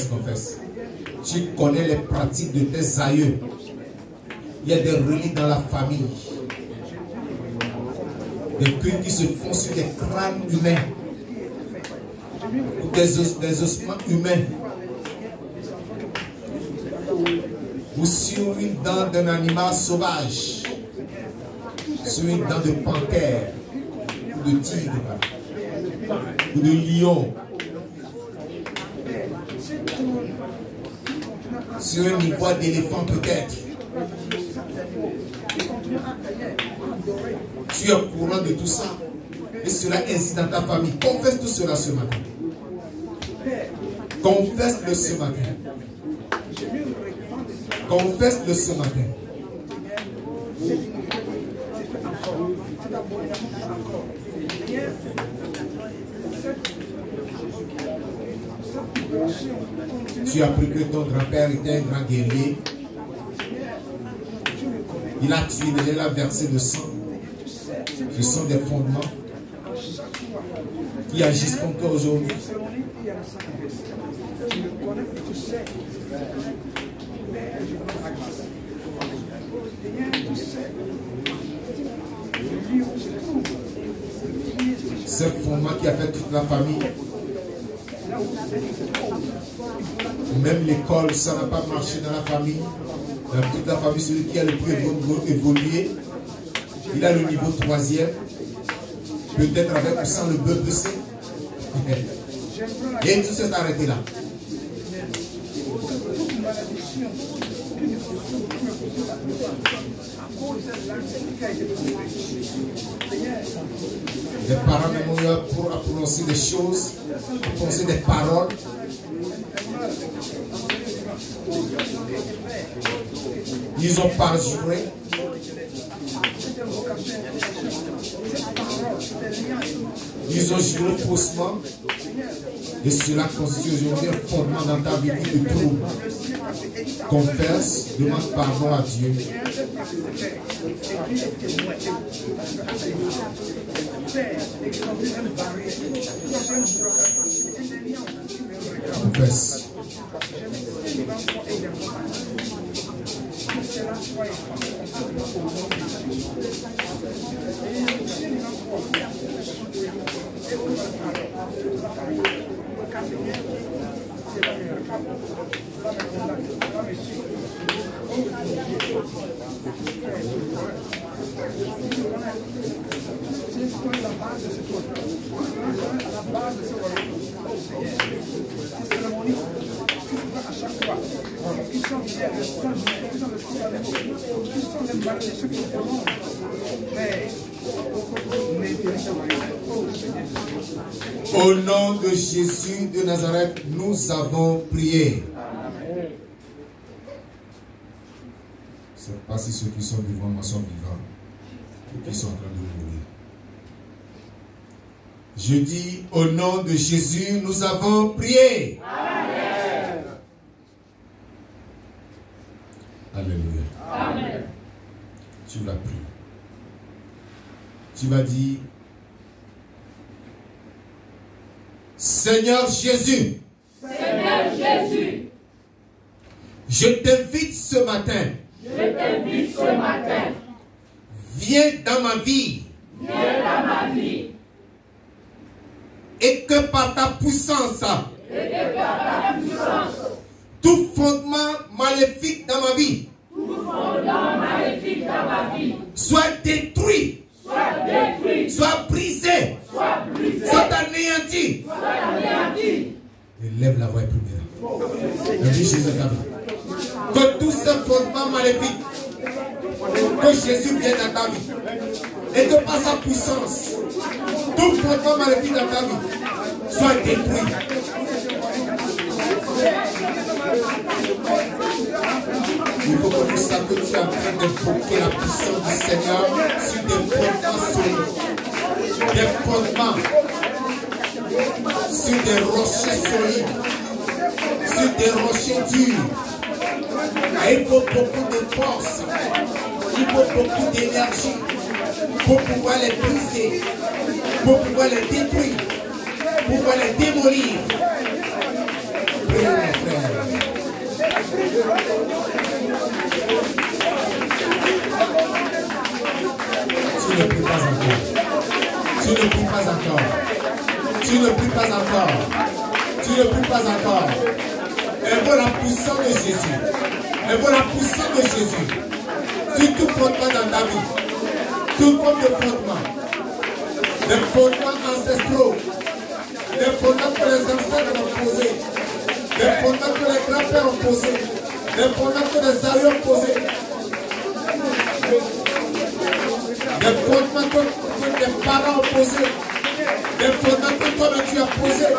Confesse. Tu connais les pratiques de tes aïeux. Il y a des reliques dans la famille. Des cultes qui se font sur des crânes humains. Ou des ossements humains. Ou sur une dent d'un animal sauvage. Sur une dent de panthère. Ou de tigre. Ou de lion. Sur un ivoire d'éléphant peut-être. Tu es au courant de tout ça. Et cela existe dans ta famille. Confesse tout cela ce matin. Confesse-le ce matin. Confesse-le ce matin. Tu as appris que ton grand-père était un grand guerrier. Il a tué, il a versé le sang. Ce sont des fondements qui agissent contre toi aujourd'hui. Ce fondement qui a fait toute la famille. Même l'école, ça n'a pas marché dans la famille. Dans toute la famille, celui qui a le plus évolué, il a le niveau 3e. Peut-être avec ou sans le BBC. Et tout s'est arrêté là. Les parents même ont pour prononcer des choses, pour prononcer des paroles. Ils n'ont pas juré. Ils ont juré faussement. Et cela constitue aujourd'hui un fondement dans ta vie qui te trouble. Confesse, demande pardon à Dieu. Confesse. Au nom de Jésus de Nazareth, nous avons prié. Je ne sais pas si ceux qui sont devant moi sont vivants ou qui sont en train de mourir. Je dis, au nom de Jésus, nous avons prié. Amen. Alléluia. Amen. Tu vas prier. Tu vas dire, Seigneur Jésus, je t'invite ce matin, viens dans ma vie, et que par ta puissance, tout fondement maléfique dans ma vie, soit détruit, soit brisé, soit anéanti. Élève la voix première. Le Jésus que tout ce fondement maléfique, que Jésus vienne dans ta vie, et que par sa puissance, tout fondement maléfique dans ta vie soit détruit. Il faut que tu saches que tu es en train d'invoquer la puissance du Seigneur sur des fondements solides, des fondements sur des rochers solides, sur des rochers durs. Et il faut beaucoup de force, il faut beaucoup d'énergie pour pouvoir les briser, pour pouvoir les détruire, pour pouvoir les démolir. Priez, mes frères. Tu ne pries pas encore. Tu ne pries pas encore. Tu ne pries pas encore. Tu ne pries pas encore. Elle veut la puissance de Jésus. Elle veut la puissance de Jésus. Sur tout fondement dans ta vie. Tout forme de fondement. Des fondements ancestraux. Des fondements que les ancêtres ont posés. Des fondements que les grands-pères ont posés. Des fondements que les aïeux ont posés. Des fondements que tes parents ont posés. Des fondements que toi-même tu as posés.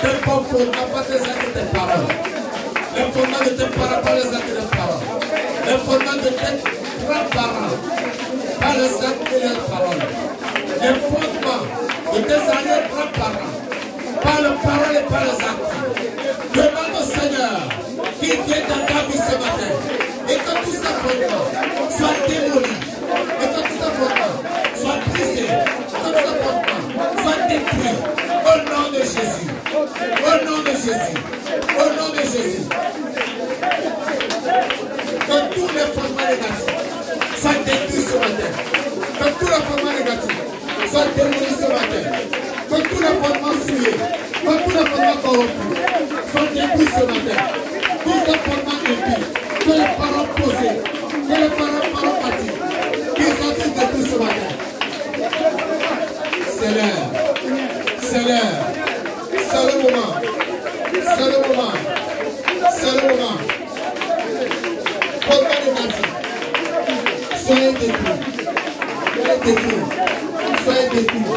Tes bons fondements, pas tes actes et tes paroles. Les fondements de tes parents, pas les actes et les paroles. Les fondements de tes grands-parents, pas les actes et les paroles. Les fondements de tes anciens grands-parents, pas les paroles et pas les actes. Demande au Seigneur qu'il vienne dans ta vie ce matin et que tous ces fondements soient démolis, et que tous ces fondements soient brisés, que tous ces fondements soient détruits. Jésus. Au nom de Jésus. Au nom de Jésus. Que tous les fondements négatifs soient détruits ce matin. Que tous les fondements négatifs soient démolis ce matin. Que tous les fondements souillés, que tous les fondements corrompus soient détruits ce matin. Tous les fondements impies, que les paroles posées, que les paroles bâties, qu'ils soient tous détruits ce matin. C'est l'heure. C'est l'heure. C'est le moment. C'est le moment. C'est le moment. Fondements négatifs, soyez détruits. Soyez détruits. Soyez détruits.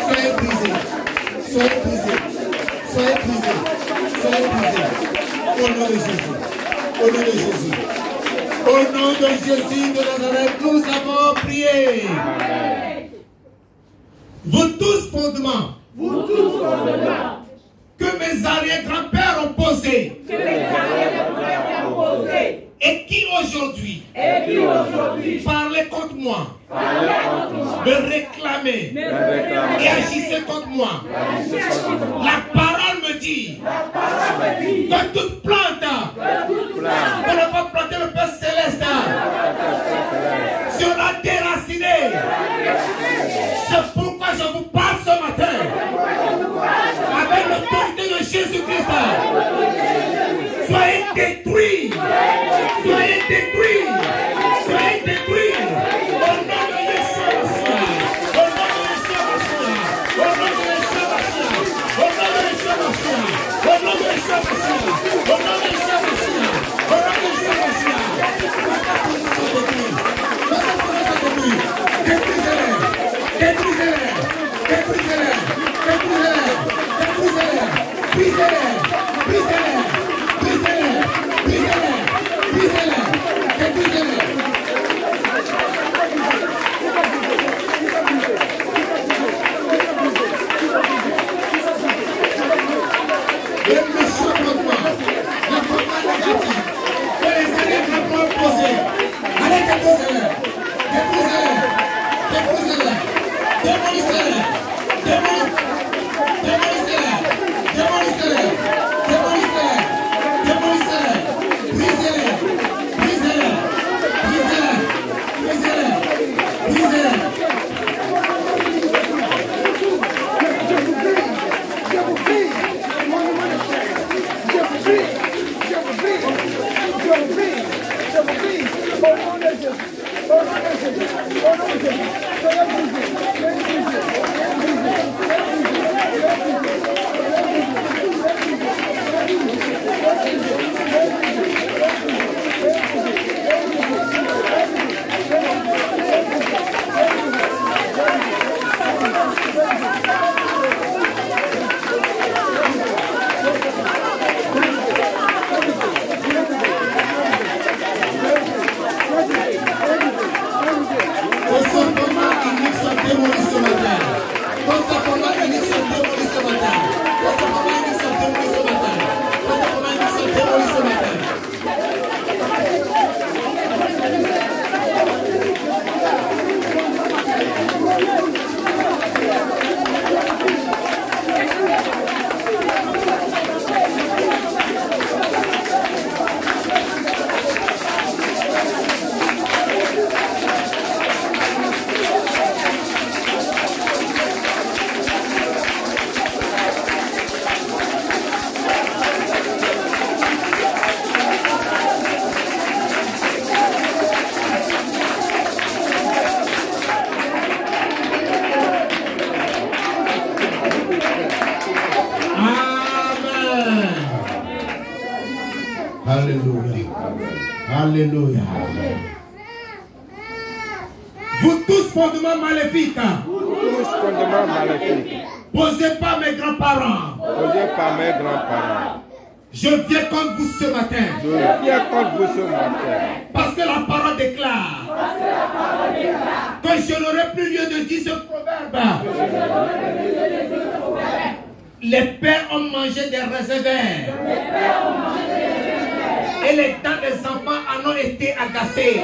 Soyez brisés. Soyez brisés. Soyez brisés. Soyez brisés. Au nom de Jésus. Au nom de Jésus. Au nom de Jésus de Nazareth, nous avons prié. Vous tous fondements. Vous tous fondements. Que mes arrière-grands-pères ont posés. Que mes arrière-grands-pères ont posés. Et qui aujourd'hui parlait contre moi. Me réclamait. Et agissait contre moi. La parole me dit que toute plante que ne va planter le Père Céleste sera déracinée. C'est pourquoi je vous parle ce matin avec l'autorité de Jésus-Christ. Soyez détruits. Soyez détruits. Soyez détruits. Au nom de Yeshua. Au nom de Yeshua. Au nom de Yeshua. Au nom de Yeshua. Au nom de Yeshua. Au nom de Yeshua. Au nom de Yeshua. Détruisez-les. Détruisez-les. Détruisez-les. Détruisez-les. Détruisez-les. Brisez-les. Brisez-les. Brisez-les. Brisez-les. Brisez-les. Détruisez-les. Les méchants fondements, les fondements négatifs, que les arrière-grands-pères ont posés. Allez, détruisez-les. Détruisez-les. Détruisez-les. Démolissez-les. Démolissez-les. Démolissez-les. Démolissez-les. Démolissez-les. Brisez-les. Brisez-les. Brisez-les. Brisez-les. Brisez-les. Alléluia. Alléluia. Vous tous fondements maléfiques. Posés par mes grands-parents. Je viens contre vous ce matin. Parce que la parole déclare que je n'aurai plus lieu de dire ce proverbe. Les pères ont mangé des raisins verts. Et les dents des enfants en ont été agacées.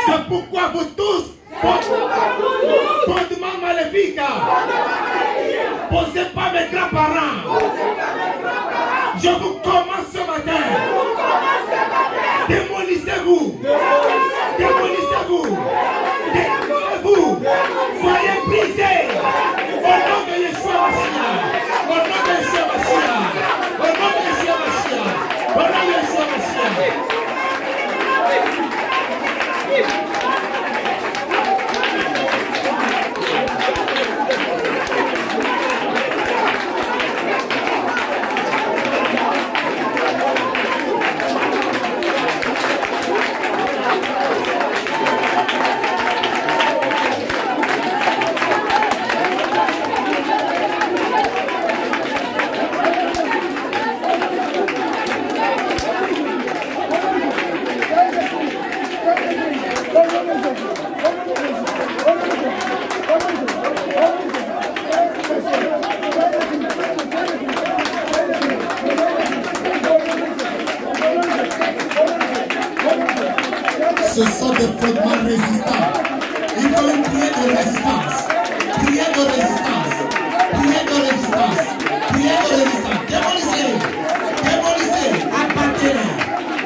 C'est pourquoi vous tous, fondements maléfiques, posé par mes grands-parents. Je vous commande ce matin. Démolissez-vous. Démolissez-vous. Démolissez-vous. Soyez brisés. Au nom de Yeshua Mashiach. Au nom de Yeshua Mashiach. Au nom de Yeshua Mashiach. Au nom de Yeshua Mashiach. Ce sont des fondements résistants. Il faut une prière de résistance. Prière de résistance. Prière de résistance. Prière de résistance. Démolissez. Démolissez. Abattez-les.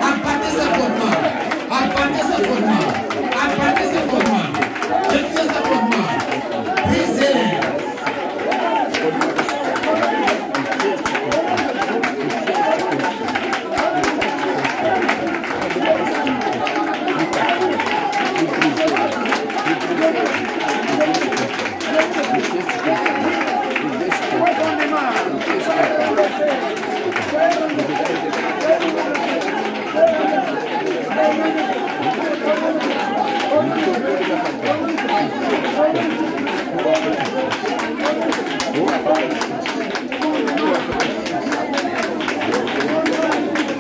Abattez ces fondements. Abattez ces fondements. Abattez ces fondements. Détruisez ces fondements. Brisez-les.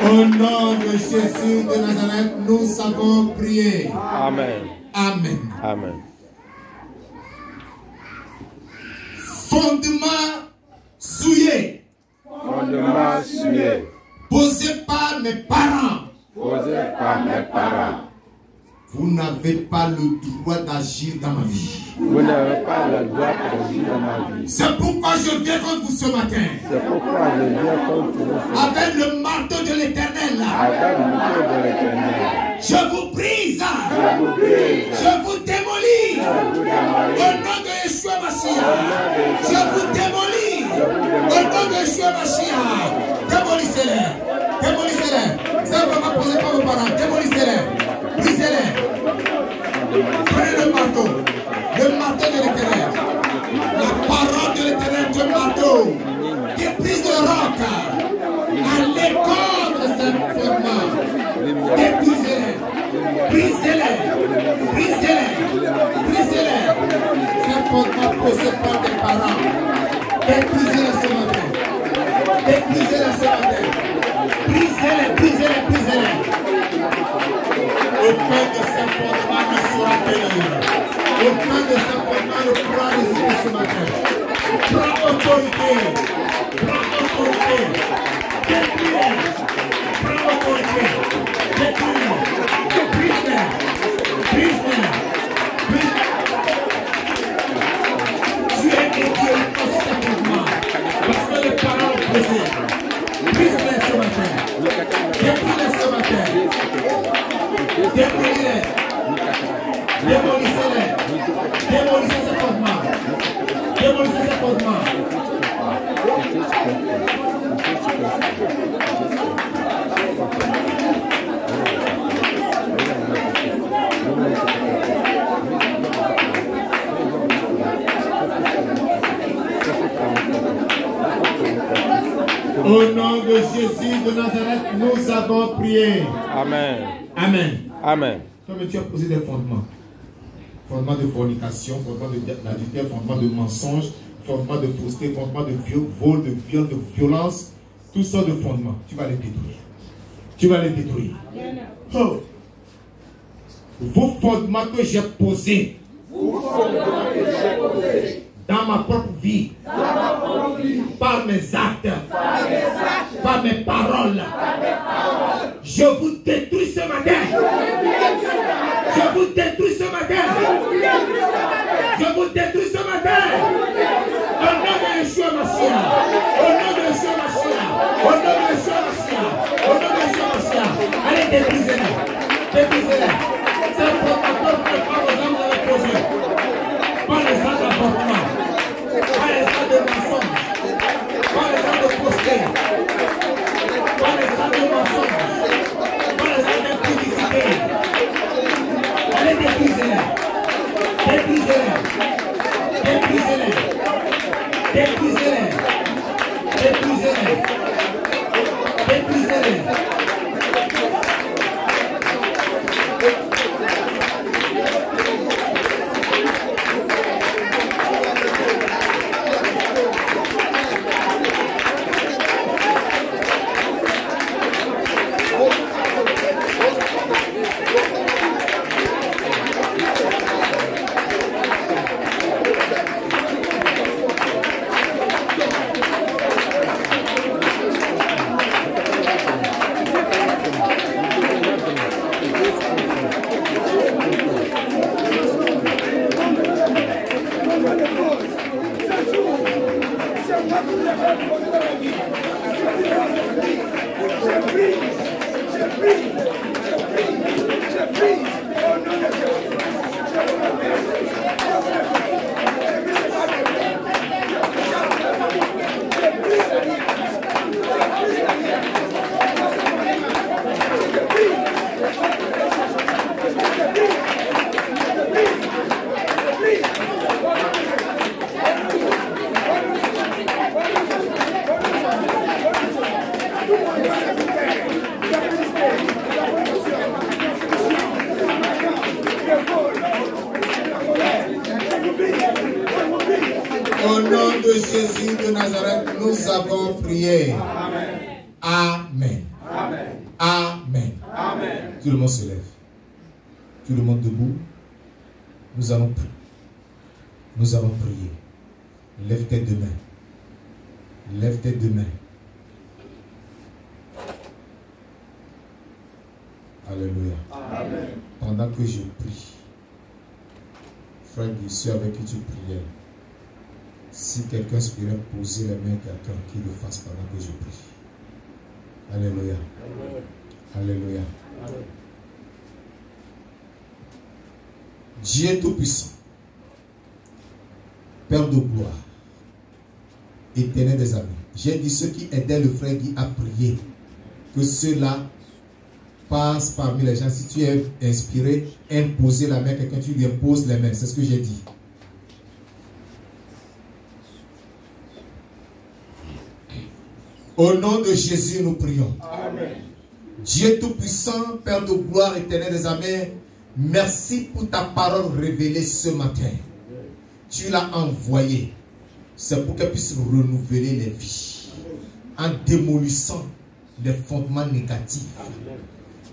Au nom de Jésus de Nazareth, nous savons prier. Amen. Amen. Amen. Fondement souillé. Fondement souillé. Posé par mes parents. Posé par mes parents. Vous n'avez pas le droit d'agir dans ma vie. Vous n'avez pas le droit d'agir dans ma vie. C'est pourquoi je viens contre vous ce matin. C'est pourquoi je viens contre vous. Avec le marteau de l'Éternel. Avec le marteau de l'Éternel. Je vous brise. Je vous brise. Je vous démolis. Je vous démolis. Au nom de Yeshua Mashiach. Je vous démolis. Au nom de Yeshua Mashiach. Démolissez-les. Démolissez-les. Ça ne va pas poser par vos parents. Démolissez-les. Brisez-les. Prenez le marteau de l'Éternel. La parole de l'Éternel, Dieu marteau, qui brise le roc à l'école de cette fondement. Brisez-les. Brisez-les. Brisez-les. Brisez-les. Ces fondements posés par tes parents. Brisez-les ce matin. Brisez-les ce matin. Brisez-les. Brisez-les. Brisez-les. Aucun de ces fondements ne sera péri. Aucun de ces fondements ne pourra résister ce matin. Prends autorité. Prends autorité. Détruis-les. Prends autorité. Détruis-les. Brise-les. Brise-les. Brise-les. Tu es Dieu pour ces fondements. Parce que les parents ont posé. Brise-les ce matin. Détruis-les ce matin. Démolissez-les. Démolissez-les. Démolissez ces fondements. Démolissez ces fondements. Au nom de Jésus de Nazareth, nous avons prié. Amen. Amen. Amen. Comme tu as posé des fondements. Fondement de fornication, fondement d'adultère, fondement de mensonge, fondement de fausseté, fondement de vol, de viol, de violence, toutes sortes de fondements. Tu vas les détruire. Tu vas les détruire. Oh. Vos fondements que j'ai posés dans ma propre vie, par mes actes, par mes paroles, je vous détruis ce matin. Je vous détruis ce matin. Je vous détruis ce matin. Au nom de Yeshua Mashiach. Au nom de Yeshua Mashiach. Au nom de Yeshua Mashiach. Au nom de Yeshua Mashiach. Allez, déprisez-les. Déprisez-les. C'est le protocole qui est par les âmes de l'opposé. Pas les âmes d'avortement. Pas les âmes de mensonge. Pas les âmes de posté. Pas les âmes de mensonge. Pas les âmes d'impudicité. Allez, déprisez-les. Déprisez-les. Déprisez-les. Déprisez-les. Déprisez-les. Déprisez-les. Au nom de Jésus de Nazareth, nous avons prié. Amen. Amen. Amen. Amen. Tout le monde se lève. Tout le monde debout. Nous allons prier. Nous allons prier. Lève tes deux mains. Lève tes deux mains. Alléluia. Amen. Pendant que je prie, frère Guy, ceux avec qui tu priais, si quelqu'un aspirait poser les mains à quelqu'un, qu'il le fasse pendant que je prie. Alléluia. Amen. Alléluia. Amen. Dieu Tout-Puissant, Père de gloire, Éternel des amis, j'ai dit ceux qui aidaient le frère Guy à prier, que ceux-là passent parmi les gens. Si tu es inspiré, imposer la main à quelqu'un, tu lui imposes les mains. C'est ce que j'ai dit. Au nom de Jésus, nous prions. Amen. Dieu Tout-Puissant, Père de gloire, Éternel des amis, merci pour ta parole révélée ce matin. Tu l'as envoyée. C'est pour qu'elle puisse renouveler les vies. En démolissant les fondements négatifs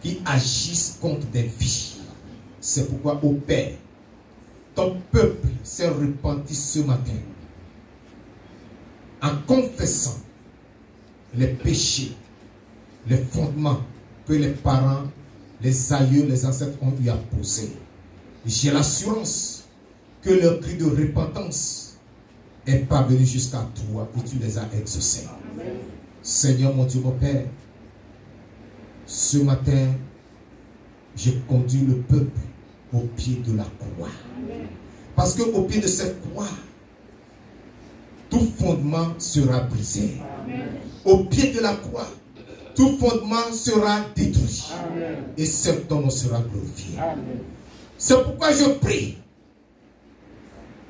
qui agissent contre des vies. C'est pourquoi, ô Père, ton peuple s'est repenti ce matin en confessant les péchés, les fondements que les parents, les aïeux, les ancêtres ont eu à poser. J'ai l'assurance que leur cri de repentance est parvenu jusqu'à toi et tu les as exaucés. Amen. Seigneur mon Dieu, mon Père, ce matin, je conduis le peuple au pied de la croix. Amen. Parce qu'au pied de cette croix, tout fondement sera brisé. Amen. Au pied de la croix, tout fondement sera détruit. Amen. Et seul ton nom sera glorifié. C'est pourquoi je prie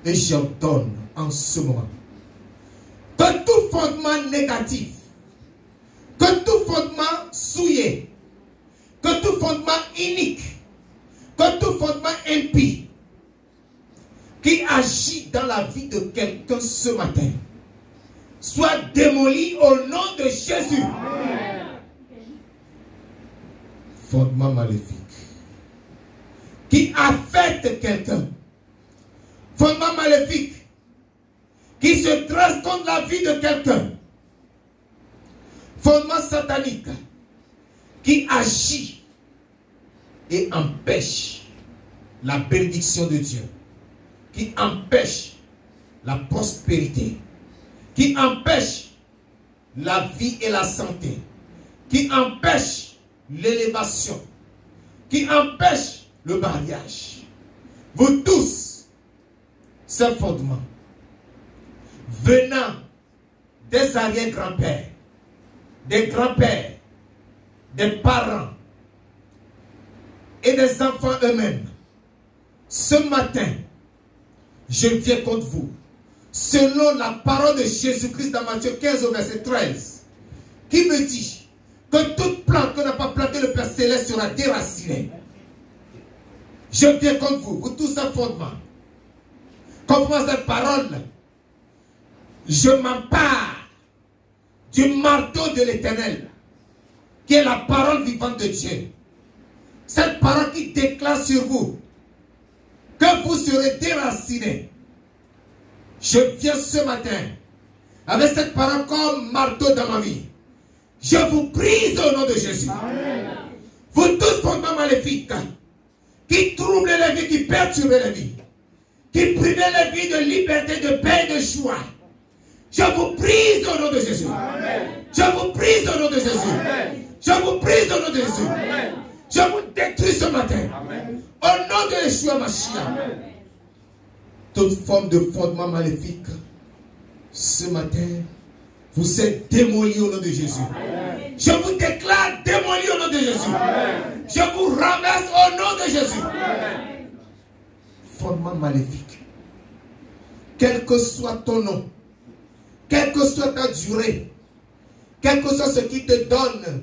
et j'ordonne en ce moment que tout fondement négatif, que tout fondement souillé, que tout fondement inique, que tout fondement impie qui agit dans la vie de quelqu'un ce matin soit démoli au nom de Jésus. Amen. Fondement maléfique qui affecte quelqu'un, fondement maléfique qui se dresse contre la vie de quelqu'un, fondement satanique qui agit et empêche la bénédiction de Dieu, qui empêche la prospérité, qui empêche la vie et la santé, qui empêche l'élévation, qui empêche le mariage. Vous tous, ces fondements, venant des arrière-grands-pères, des grands-pères, des parents et des enfants eux-mêmes, ce matin, je viens contre vous, selon la parole de Jésus-Christ dans Matthieu 15 au verset 13, qui me dit que toute plante qu'on n'a pas plantée le Père Céleste sera déracinée. Je viens contre vous, vous tous un fondement. Conformément à cette parole, je m'empare du marteau de l'Éternel, qui est la parole vivante de Dieu. Cette parole qui déclare sur vous que vous serez déracinés. Je viens ce matin avec cette parole comme marteau dans ma vie. Je vous prie au nom de Jésus. Amen. Vous tous fondements maléfiques qui troublent les vies, qui perturbent les vies, qui privent les vies de liberté, de paix et de joie. Je vous prie au nom de Jésus. Amen. Je vous prie au nom de Jésus. Amen. Je vous prie au nom de Jésus. Amen. Je vous détruis ce matin. Amen. Au nom de Yeshua Mashiach. Toute forme de fondement maléfique, ce matin, vous êtes démolis au nom de Jésus. Amen. Je vous déclare démolis au nom de Jésus. Amen. Je vous renverse au nom de Jésus. Amen. Fondement maléfique. Quel que soit ton nom, quelle que soit ta durée, quel que soit ce qui te donne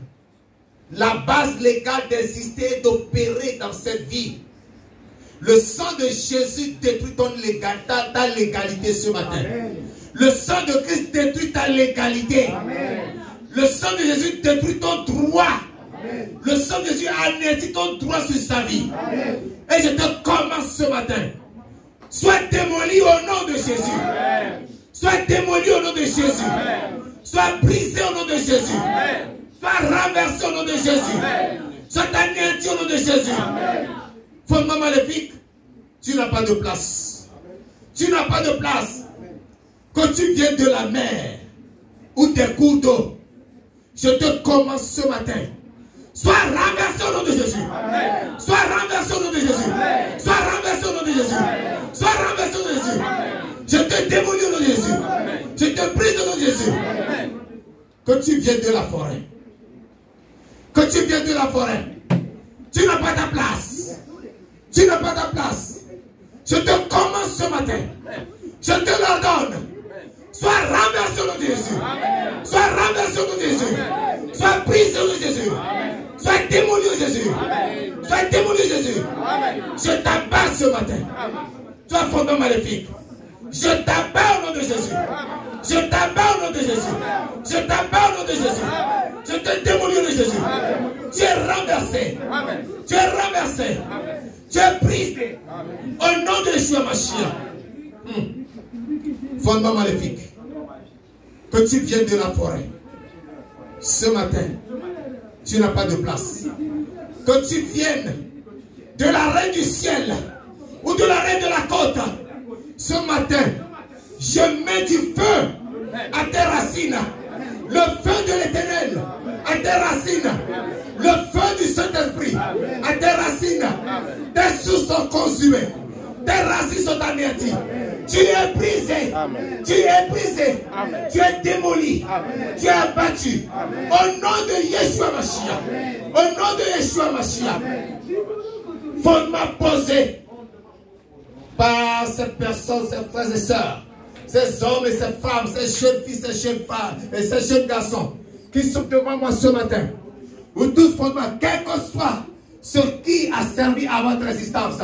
la base légale d'exister et d'opérer dans cette vie, le sang de Jésus détruit ta légalité ce matin. Amen. Le sang de Christ détruit ta légalité. Amen. Le sang de Jésus détruit ton droit. Amen. Le sang de Jésus anéantit ton droit sur sa vie. Amen. Et je te commande ce matin. Sois démoli au nom de Jésus. Amen. Sois démoli au nom de Jésus. Amen. Sois brisé au nom de Jésus. Amen. Sois renversé au nom de Jésus. Amen. Sois anéanti au nom de Jésus. Amen. Fondement maléfique, tu n'as pas de place. Tu n'as pas de place. Quand tu viens de la mer ou des cours d'eau, je te commande ce matin. Sois renversé au nom de Jésus. Amen. Sois renversé au nom de Jésus. Amen. Sois renversé au nom de Jésus. Amen. Sois renversé au nom de Jésus. Amen. Je te démolis au nom de Jésus. Amen. Je te brise au nom de Jésus. Amen. Quand tu viens de la forêt, quand tu viens de la forêt, tu n'as pas ta place. Tu n'as pas ta place. Je te commande ce matin. Je te l'ordonne. Sois renversé au nom de Jésus. Amen. Sois renversé au nom de Jésus. Amen. Sois brisé au nom de Jésus. Amen. Sois démoli au Jésus. Amen. Sois démoli au Jésus. Amen. Je t'abats ce matin. Amen. Toi, fondement maléfique. Je t'abats au nom de Jésus. Amen. Je t'abats au nom de Jésus. Amen. Je t'abats au nom de Jésus. Amen. Je te démolis au nom de Jésus. Amen. Tu es renversé. Amen. Tu es renversé. Amen. Tu es brisé. Amen. Au nom de Yeshua Mashiach. Fondement maléfique. Que tu viennes de la forêt. Ce matin, tu n'as pas de place. Que tu viennes de la reine du ciel ou de la reine de la côte. Ce matin, je mets du feu à tes racines. Le feu de l'Éternel à tes racines. Le feu du Saint-Esprit à tes racines. Tes sources sont consumées. Tes racines sont anéanties. Tu es brisé. Amen. Tu es brisé. Amen. Tu es démoli. Amen. Tu es abattu. Amen. Au nom de Yeshua Mashiach. Au nom de Yeshua Mashiach. Fondement posé par cette personne, ces frères et sœurs, ces hommes et ces femmes, ces jeunes filles, ces jeunes femmes et ces jeunes garçons qui sont devant moi ce matin. Vous tous fondements, quel que soit ce qui a servi à votre résistance.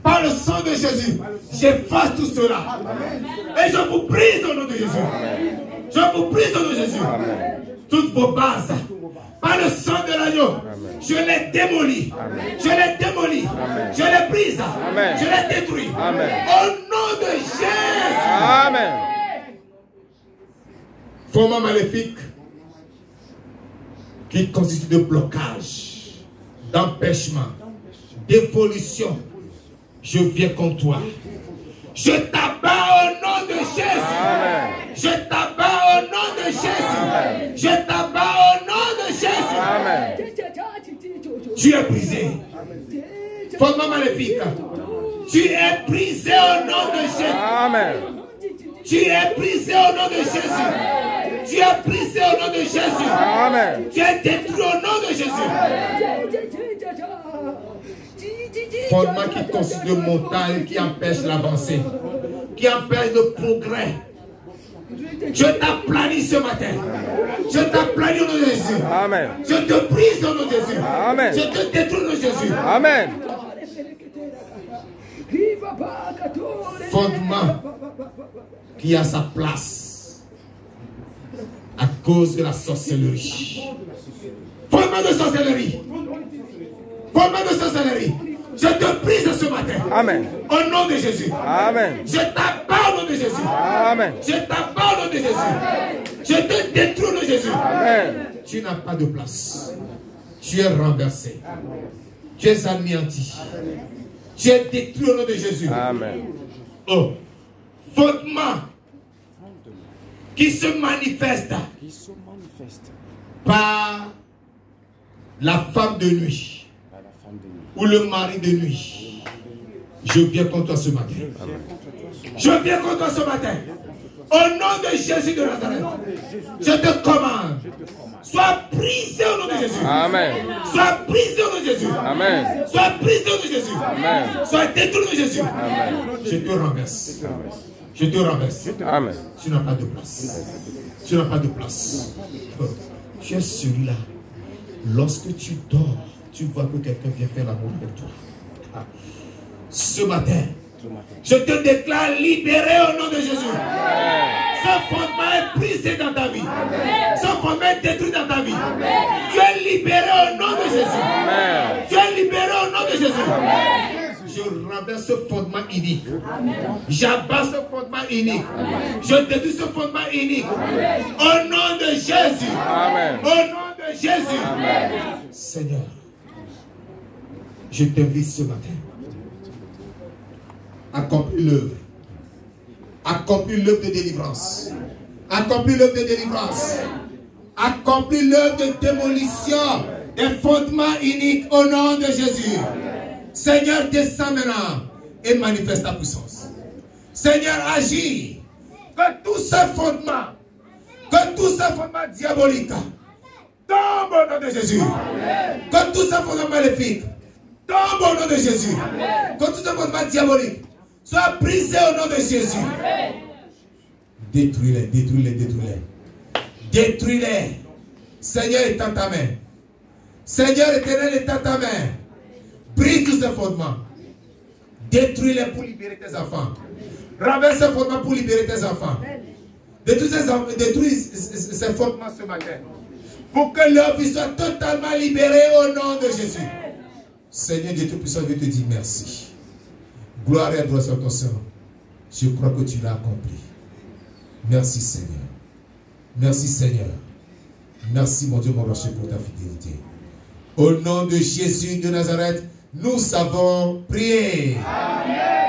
Par le sang de Jésus, j'efface tout cela. Amen. Et je vous prie au nom de Jésus. Amen. Je vous prie au nom de Jésus. Amen. Toutes vos bases, par le sang de l'agneau, je les démolis. Amen. Je les démolis. Amen. Je les brise. Amen. Je les détruis. Amen. Au nom de Jésus. Amen. Fondement maléfique qui constitue de blocage, d'empêchement, d'évolution. Je viens contre toi. Je t'abats au nom de Jésus. Amen. Je t'abats Tu es brisé. Fondement maléfique. Tu es brisé au nom de Jésus. Amen. Tu es brisé au nom de Jésus. Tu es brisé au nom de Jésus. Amen. Tu es détruit au nom de Jésus. Fondement qui constitue de montagne, qui empêche l'avancée, qui empêche le progrès. Je t'aplanis ce matin. Je t'aplanis au nom de Jésus. Amen. Je te brise au nom de Jésus. Amen. Je te détruis au nom de Jésus. Amen. Fondement qui a sa place à cause de la sorcellerie. Fondement de sorcellerie. Fondement de sorcellerie. Je te brise ce matin. Amen. Au nom de Jésus. Amen. Je t'abats au nom de Jésus. Amen. Je t'abats au nom de Jésus. Je te détruis au nom de Jésus. Amen. Tu n'as pas de place. Tu es renversé. Tu es anéanti. Tu es détruit au nom de Jésus. Amen. Oh. Fondement qui se manifeste par la femme de nuit ou le mari de nuit. Je viens contre toi ce matin. Je viens contre toi ce matin. Au nom de Jésus de Nazareth, je te commande. Sois brisé au nom de Jésus. Amen. Sois brisé au nom de Jésus. Amen. Sois brisé au nom de Jésus. Amen. Sois détruit au nom de Jésus. Amen. Je te renverse. Je te renverse. Amen. Tu n'as pas de place. Tu n'as pas de place. Tu es celui-là. Lorsque tu dors, tu vois que quelqu'un vient faire l'amour avec toi. Ce matin, je te déclare libéré au nom de Jésus. Ce fondement est brisé dans ta vie. Ce fondement est détruit dans ta vie. Tu es libéré au nom de Jésus. Tu es libéré au nom de Jésus. Je renverse ce fondement unique. J'abat ce fondement unique. Je détruis ce fondement unique. Au nom de Jésus. Amen. Au nom de Jésus. Seigneur, je t'invite ce matin. Accomplis l'œuvre. Accomplis l'œuvre de délivrance. Accomplis l'œuvre de délivrance. Accomplis l'œuvre de démolition des fondements uniques au nom de Jésus. Seigneur, descends maintenant et manifeste ta puissance. Seigneur, agis. Que tous ces fondements, diaboliques tombent au nom de Jésus. Que tous ces fondements maléfiques tombent au nom de Jésus. Que tous ces fondements diaboliques soient brisés au nom de Jésus. Détruis-les, détruis-les, détruis-les. Détruis-les. Seigneur, étends ta main. Seigneur éternel, étends ta main. Brise tous ces fondements. Détruis-les pour libérer tes enfants. Renverse ces fondements pour libérer tes enfants. Détruis ces fondements ce matin. Pour que leur vie soit totalement libérée au nom de Jésus. Seigneur Dieu Tout-Puissant, je te dis merci. Gloire et adoration à ton Seigneur. Je crois que tu l'as accompli. Merci Seigneur. Merci Seigneur. Merci mon Dieu, mon rocher, pour ta fidélité. Au nom de Jésus de Nazareth, nous avons prié. Amen.